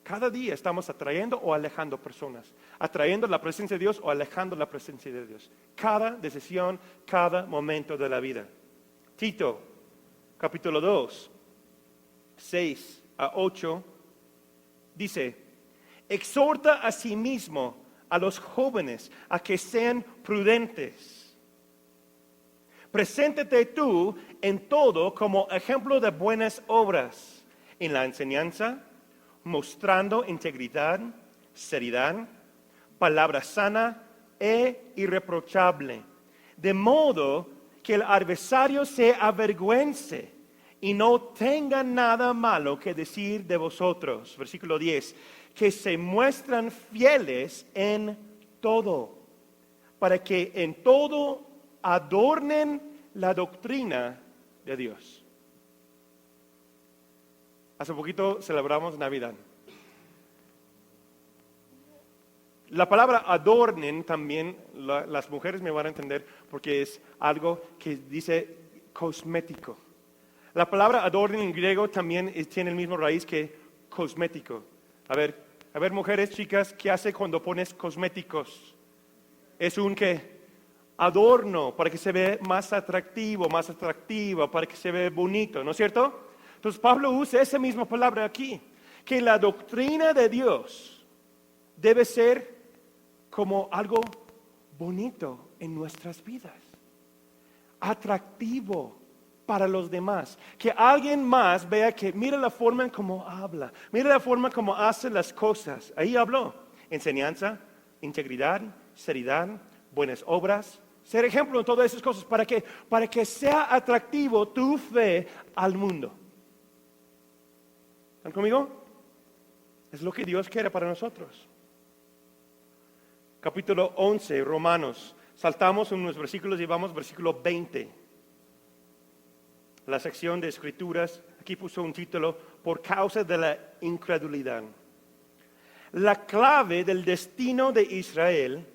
Cada día estamos atrayendo o alejando personas, atrayendo la presencia de Dios o alejando la presencia de Dios. Cada decisión, cada momento de la vida. Tito, capítulo 2, 6 a 8, dice, exhorta a sí mismo a los jóvenes a que sean prudentes. Preséntate tú en todo como ejemplo de buenas obras, en la enseñanza, mostrando integridad, seriedad, palabra sana e irreprochable, de modo que el adversario se avergüence y no tenga nada malo que decir de vosotros. Versículo 10, que se muestran fieles en todo, para que en todo adornen la doctrina de Dios. Hace poquito celebramos Navidad. La palabra adornen también, las mujeres me van a entender porque es algo que dice cosmético. La palabra adornen en griego también tiene el mismo raíz que cosmético. A ver mujeres, chicas, ¿qué hace cuando pones cosméticos? Es un ¿qué? Adorno para que se vea más atractivo, más atractiva, para que se vea bonito, ¿no es cierto? Entonces Pablo usa esa misma palabra aquí, que la doctrina de Dios debe ser como algo bonito en nuestras vidas, atractivo para los demás, que alguien más vea que mira la forma en cómo habla, mira la forma en cómo hace las cosas. Ahí habló, enseñanza, integridad, seriedad, buenas obras, ser ejemplo en todas esas cosas, ¿para qué? Para que sea atractivo tu fe al mundo. ¿Están conmigo? Es lo que Dios quiere para nosotros. Capítulo 11, Romanos. Saltamos unos versículos y vamos al versículo 20. La sección de escrituras, aquí puso un título, por causa de la incredulidad. La clave del destino de Israel,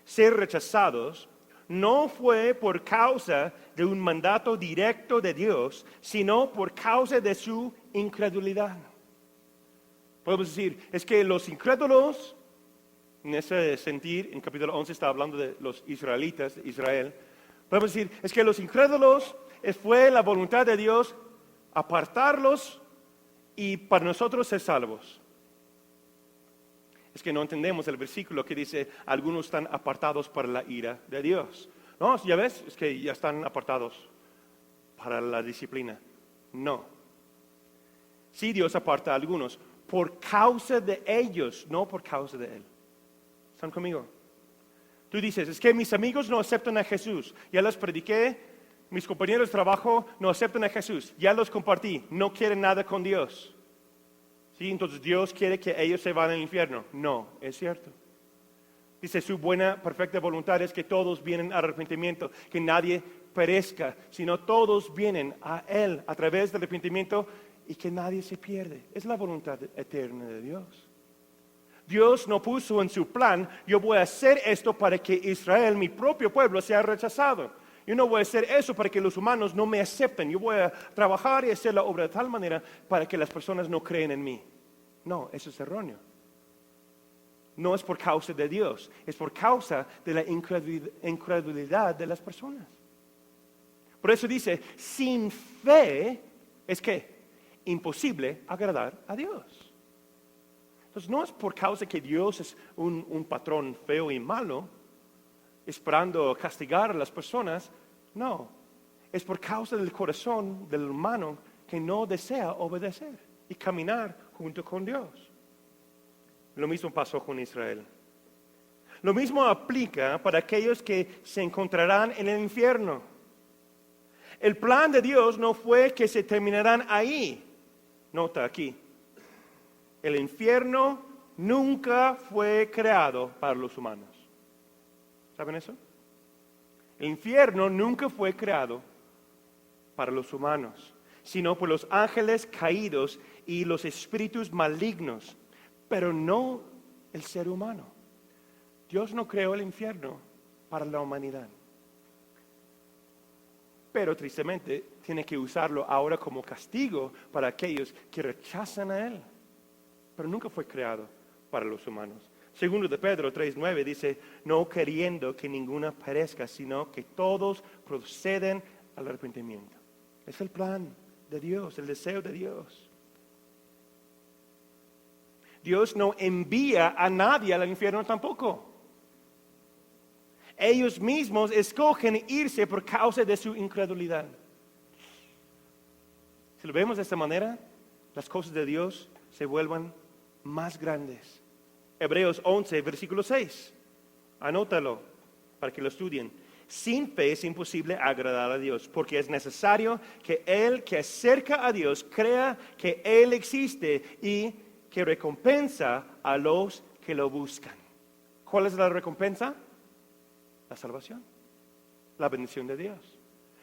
ser rechazados, no fue por causa de un mandato directo de Dios, sino por causa de su incredulidad. Podemos decir, es que los incrédulos, en ese sentir, en capítulo 11 está hablando de los israelitas de Israel. Podemos decir, es que los incrédulos fue la voluntad de Dios apartarlos y para nosotros ser salvos. Es que no entendemos el versículo que dice, algunos están apartados para la ira de Dios. No, ya ves, es que ya están apartados para la disciplina. No. Sí, Dios aparta a algunos por causa de ellos, no por causa de Él. ¿Están conmigo? Tú dices, es que mis amigos no aceptan a Jesús. Ya los prediqué, mis compañeros de trabajo no aceptan a Jesús. Ya los compartí, no quieren nada con Dios. ¿Sí? Entonces Dios quiere que ellos se van al infierno. No, es cierto. Dice, su buena, perfecta voluntad es que todos vienen al arrepentimiento, que nadie perezca, sino todos vienen a Él a través del arrepentimiento y que nadie se pierde. Es la voluntad eterna de Dios. Dios no puso en su plan, yo voy a hacer esto para que Israel, mi propio pueblo, sea rechazado. Yo no voy a hacer eso para que los humanos no me acepten. Yo voy a trabajar y hacer la obra de tal manera para que las personas no creen en mí. No, eso es erróneo. No es por causa de Dios, es por causa de la incredulidad de las personas. Por eso dice, sin fe es que imposible agradar a Dios. Entonces no es por causa que Dios es un patrón feo y malo, esperando castigar a las personas. No, es por causa del corazón del humano que no desea obedecer y caminar junto con Dios. Lo mismo pasó con Israel. Lo mismo aplica para aquellos que se encontrarán en el infierno. El plan de Dios no fue que se terminarán ahí. Nota aquí. El infierno nunca fue creado para los humanos. ¿Saben eso? El infierno nunca fue creado para los humanos, sino por los ángeles caídos y los espíritus malignos, pero no el ser humano. Dios no creó el infierno para la humanidad. Pero tristemente tiene que usarlo ahora como castigo para aquellos que rechazan a Él. Pero nunca fue creado para los humanos. Segundo de Pedro 3:9 dice, no queriendo que ninguna perezca, sino que todos proceden al arrepentimiento. Es el plan de Dios, el deseo de Dios. Dios no envía a nadie al infierno tampoco. Ellos mismos escogen irse por causa de su incredulidad. Si lo vemos de esta manera, las cosas de Dios se vuelven más grandes. Hebreos 11, versículo 6. Anótalo para que lo estudien. Sin fe es imposible agradar a Dios, porque es necesario que el que acerca a Dios crea que Él existe y que recompensa a los que lo buscan. ¿Cuál es la recompensa? La salvación, la bendición de Dios.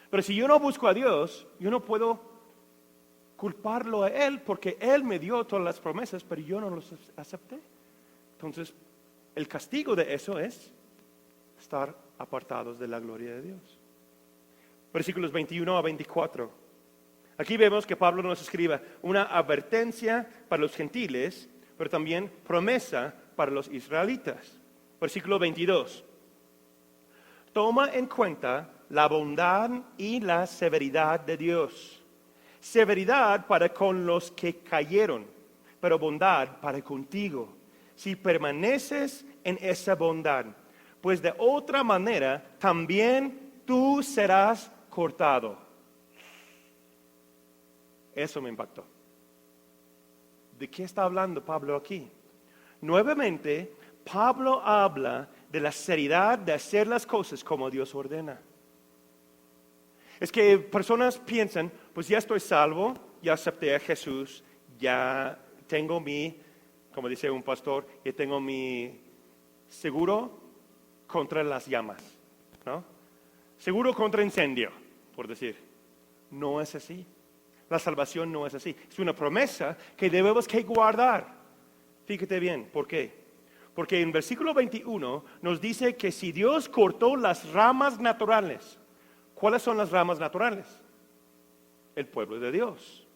Pero si yo no busco a Dios, yo no puedo culparlo a Él, porque Él me dio todas las promesas, pero yo no las acepté. Entonces, el castigo de eso es estar apartados de la gloria de Dios. Versículos 21 a 24. Aquí vemos que Pablo nos escribe una advertencia para los gentiles, pero también promesa para los israelitas. Versículo 22. Toma en cuenta la bondad y la severidad de Dios. Severidad para con los que cayeron, pero bondad para contigo, si permaneces en esa bondad, pues de otra manera también tú serás cortado. Eso me impactó. ¿De qué está hablando Pablo aquí? Nuevamente, Pablo habla de la seriedad de hacer las cosas como Dios ordena. Es que personas piensan, pues ya estoy salvo, ya acepté a Jesús, ya tengo como dice un pastor, ya tengo mi seguro contra las llamas, ¿no? Seguro contra incendio, por decir. No es así. La salvación no es así. Es una promesa que debemos que guardar. Fíjate bien, ¿por qué? Porque en versículo 21 nos dice que si Dios cortó las ramas naturales, ¿cuáles son las ramas naturales? El pueblo de Dios,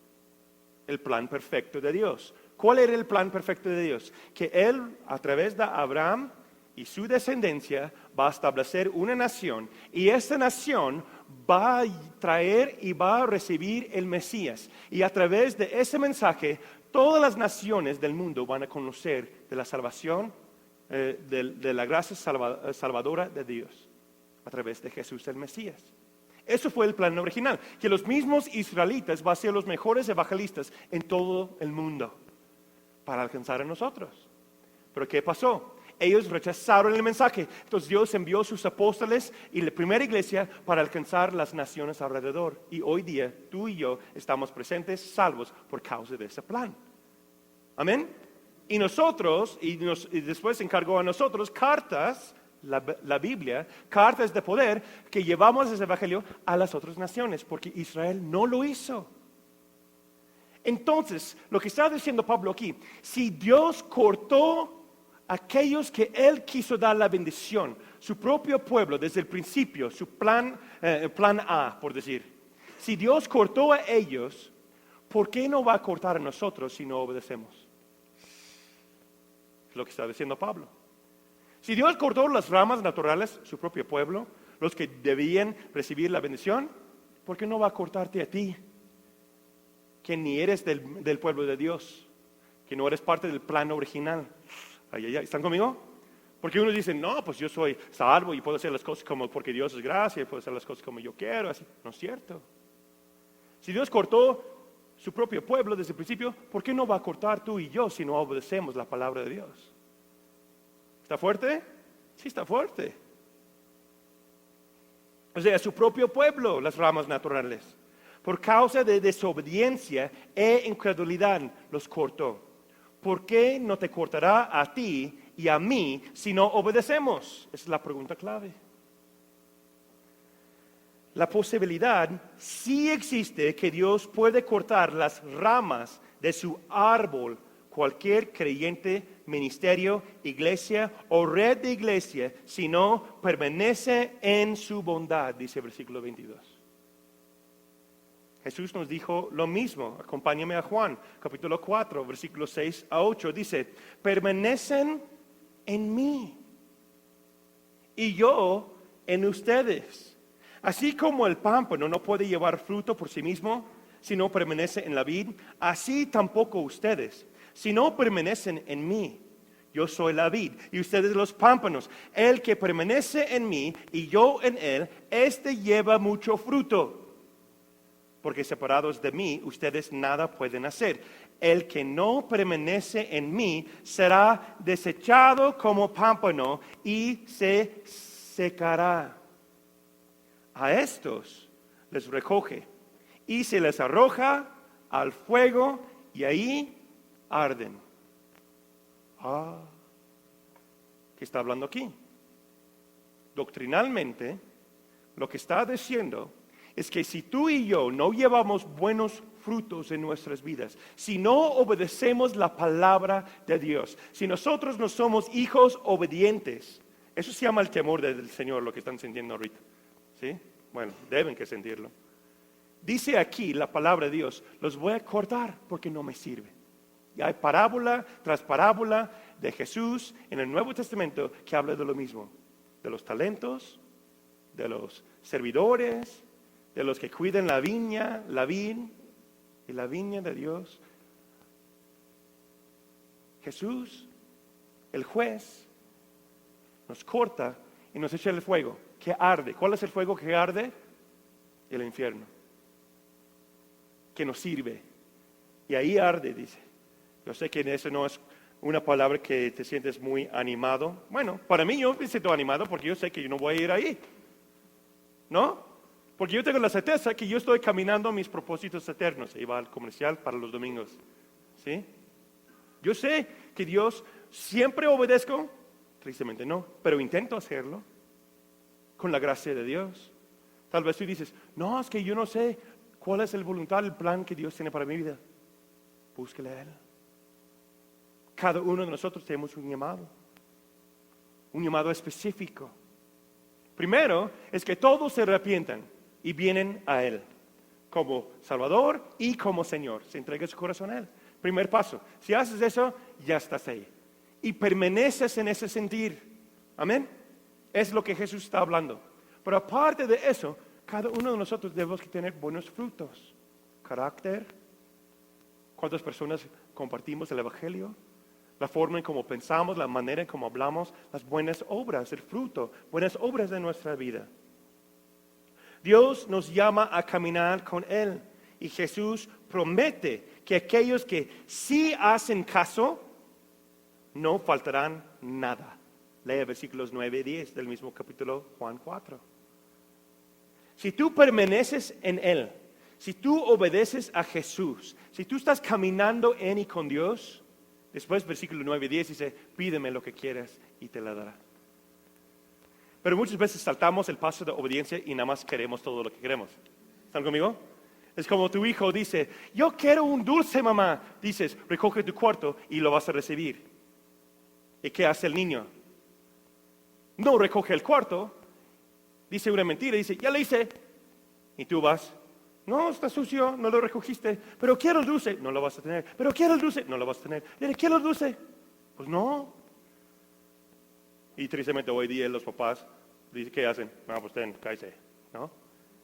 el plan perfecto de Dios. ¿Cuál era el plan perfecto de Dios? Que Él, a través de Abraham y su descendencia, va a establecer una nación, y esta nación va a traer y va a recibir el Mesías. Y a través de ese mensaje, todas las naciones del mundo van a conocer de la salvación, de la gracia salvadora de Dios, a través de Jesús el Mesías. Eso fue el plan original, que los mismos israelitas van a ser los mejores evangelistas en todo el mundo para alcanzar a nosotros. Pero ¿qué pasó? Ellos rechazaron el mensaje. Entonces Dios envió sus apóstoles y la primera iglesia para alcanzar las naciones alrededor. Y hoy día tú y yo estamos presentes, salvos por causa de ese plan. Amén. Y nosotros, y después encargó a nosotros cartas, la Biblia, cartas de poder que llevamos ese evangelio a las otras naciones, porque Israel no lo hizo. Entonces, lo que está diciendo Pablo aquí, si Dios cortó aquellos que Él quiso dar la bendición, su propio pueblo desde el principio, su plan A, por decir. Si Dios cortó a ellos, ¿por qué no va a cortar a nosotros si no obedecemos? Es lo que está diciendo Pablo. Si Dios cortó las ramas naturales, su propio pueblo, los que debían recibir la bendición, ¿por qué no va a cortarte a ti? Que ni eres del pueblo de Dios, que no eres parte del plan original. ¿Están conmigo? Porque unos dicen, no, pues yo soy salvo y puedo hacer las cosas como porque Dios es gracia y puedo hacer las cosas como yo quiero. Así. No es cierto. Si Dios cortó su propio pueblo desde el principio, ¿por qué no va a cortar tú y yo si no obedecemos la palabra de Dios? ¿Está fuerte? Sí, está fuerte. O sea, su propio pueblo, las ramas naturales. Por causa de desobediencia e incredulidad los cortó. ¿Por qué no te cortará a ti y a mí si no obedecemos? Esa es la pregunta clave. La posibilidad sí existe que Dios puede cortar las ramas de su árbol, cualquier creyente, ministerio, iglesia o red de iglesia, si no permanece en su bondad, dice el versículo 22. Jesús nos dijo lo mismo. Acompáñame a Juan, capítulo 4, versículos 6 a 8. Dice, permanecen en mí y yo en ustedes. Así como el pámpano no puede llevar fruto por sí mismo si no permanece en la vid, así tampoco ustedes, si no permanecen en mí. Yo soy la vid y ustedes los pámpanos. El que permanece en mí y yo en él, este lleva mucho fruto. Porque separados de mí, ustedes nada pueden hacer. El que no permanece en mí será desechado como pámpano y se secará. A estos les recoge y se les arroja al fuego y ahí arden. ¿Qué está hablando aquí? Doctrinalmente, lo que está diciendo es que si tú y yo no llevamos buenos frutos en nuestras vidas, si no obedecemos la palabra de Dios, si nosotros no somos hijos obedientes, eso se llama el temor del Señor, lo que están sintiendo ahorita. ¿Sí? Bueno, deben que sentirlo. Dice aquí la palabra de Dios, los voy a cortar porque no me sirve. Y hay parábola tras parábola de Jesús en el Nuevo Testamento que habla de lo mismo, de los talentos, de los servidores, de los que cuidan la viña, la vid y la viña de Dios. Jesús, el juez, nos corta y nos echa el fuego que arde. ¿Cuál es el fuego que arde? El infierno, que nos sirve. Y ahí arde, dice. Yo sé que eso no es una palabra que te sientes muy animado. Bueno, para mí yo me siento animado porque yo sé que yo no voy a ir ahí. ¿No? Porque yo tengo la certeza que yo estoy caminando mis propósitos eternos. Ahí va el comercial para los domingos. ¿Sí? Yo sé que Dios siempre obedezco, tristemente no, pero intento hacerlo con la gracia de Dios. Tal vez tú dices, no, es que yo no sé cuál es el voluntad, el plan que Dios tiene para mi vida. Búsquele a Él. Cada uno de nosotros tenemos un llamado específico. Primero es que todos se arrepientan y vienen a Él como Salvador y como Señor. Se entrega su corazón a Él. Primer paso. Si haces eso, ya estás ahí. Y permaneces en ese sentir. Amén. Es lo que Jesús está hablando. Pero aparte de eso, cada uno de nosotros debemos tener buenos frutos. Carácter. ¿Cuántas personas compartimos el Evangelio? La forma en cómo pensamos, la manera en cómo hablamos, las buenas obras, el fruto, buenas obras de nuestra vida. Dios nos llama a caminar con Él y Jesús promete que aquellos que sí hacen caso, no faltarán nada. Lea versículos 9 y 10 del mismo capítulo Juan 4. Si tú permaneces en Él, si tú obedeces a Jesús, si tú estás caminando en y con Dios, después versículo 9 y 10 dice, pídeme lo que quieras y te la dará. Pero muchas veces saltamos el paso de obediencia y nada más queremos todo lo que queremos. ¿Están conmigo? Es como tu hijo dice, yo quiero un dulce, mamá. Dices, recoge tu cuarto y lo vas a recibir. ¿Y qué hace el niño? no recoge el cuarto, dice una mentira, dice, ya lo hice, y tú vas, no, está sucio, no lo recogiste, pero quiero el dulce, no lo vas a tener, pero quiero el dulce, no lo vas a tener, quiero el dulce, pues no. Y tristemente hoy día los papás dicen, ¿qué hacen? No, pues cállese, ¿no?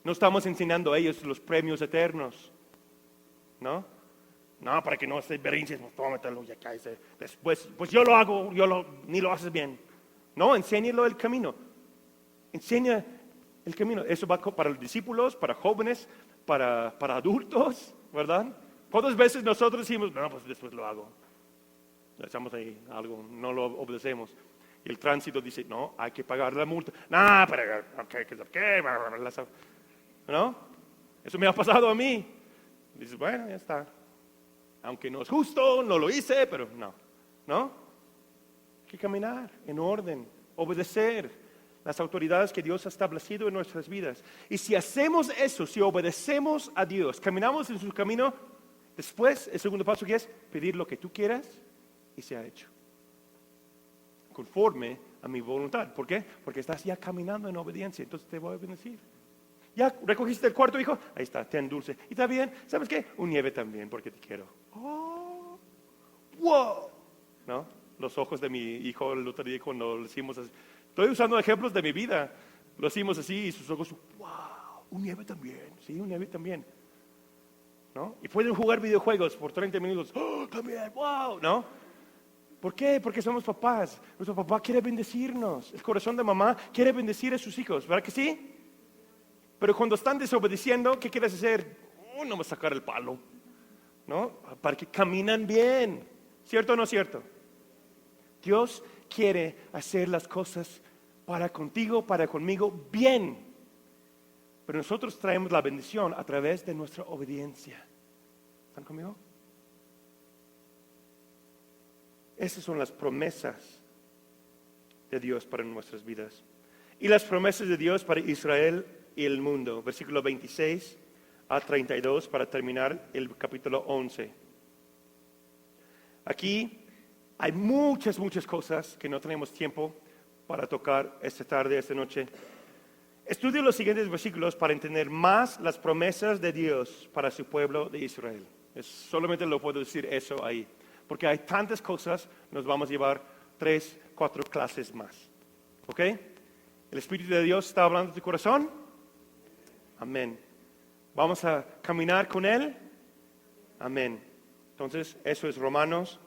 No estamos enseñando a ellos los premios eternos, ¿no? No, para que no estés berrinches, pues tómatelo, ya cállese. Después, pues yo lo hago, ni lo haces bien. No, enséñalo el camino. Enseña el camino. Eso va para los discípulos, para jóvenes, para adultos, ¿verdad? ¿Cuántas veces nosotros decimos, no, pues después lo hago? Echamos ahí algo, no lo obedecemos. Y el tránsito dice, no, hay que pagar la multa. No, pero, ¿qué? ¿No? Eso me ha pasado a mí. Dices, bueno, ya está. Aunque no es justo, no lo hice, pero no. Hay que caminar en orden, obedecer las autoridades que Dios ha establecido en nuestras vidas. Y si hacemos eso, si obedecemos a Dios, caminamos en su camino, después el segundo paso que es pedir lo que tú quieras y sea hecho. Conforme a mi voluntad. ¿Por qué? Porque estás ya caminando en obediencia, entonces te voy a bendecir. ¿Ya recogiste el cuarto, hijo? Ahí está, ten dulce. ¿Y está bien? ¿Sabes qué? Un nieve también, porque te quiero. ¡Oh! ¡Wow! ¿No? Los ojos de mi hijo el otro día cuando lo hicimos así. Estoy usando ejemplos de mi vida. Lo hicimos así y sus ojos, ¡wow! Un nieve también. Sí, un nieve también. ¿No? Y pueden jugar videojuegos por 30 minutos. ¡Oh! También, ¡wow! ¿No? ¿Por qué? Porque somos papás. Nuestro papá quiere bendecirnos. El corazón de mamá quiere bendecir a sus hijos. ¿Verdad que sí? Pero cuando están desobedeciendo, ¿qué quieres hacer? No me sacar el palo, ¿no? Para que caminan bien. ¿Cierto o no cierto? Dios quiere hacer las cosas para contigo, para conmigo, bien. Pero nosotros traemos la bendición a través de nuestra obediencia. ¿Están conmigo? Esas son las promesas de Dios para nuestras vidas. Y las promesas de Dios para Israel y el mundo. Versículo 26 a 32 para terminar el capítulo 11. Aquí hay muchas cosas que no tenemos tiempo para tocar esta tarde, esta noche. Estudio los siguientes versículos para entender más las promesas de Dios para su pueblo de Israel. Solamente lo puedo decir eso ahí. Porque hay tantas cosas, nos vamos a llevar 3, 4 clases más. ¿Ok? ¿El Espíritu de Dios está hablando de tu corazón? Amén. ¿Vamos a caminar con Él? Amén. Entonces, eso es Romanos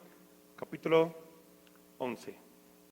capítulo 11.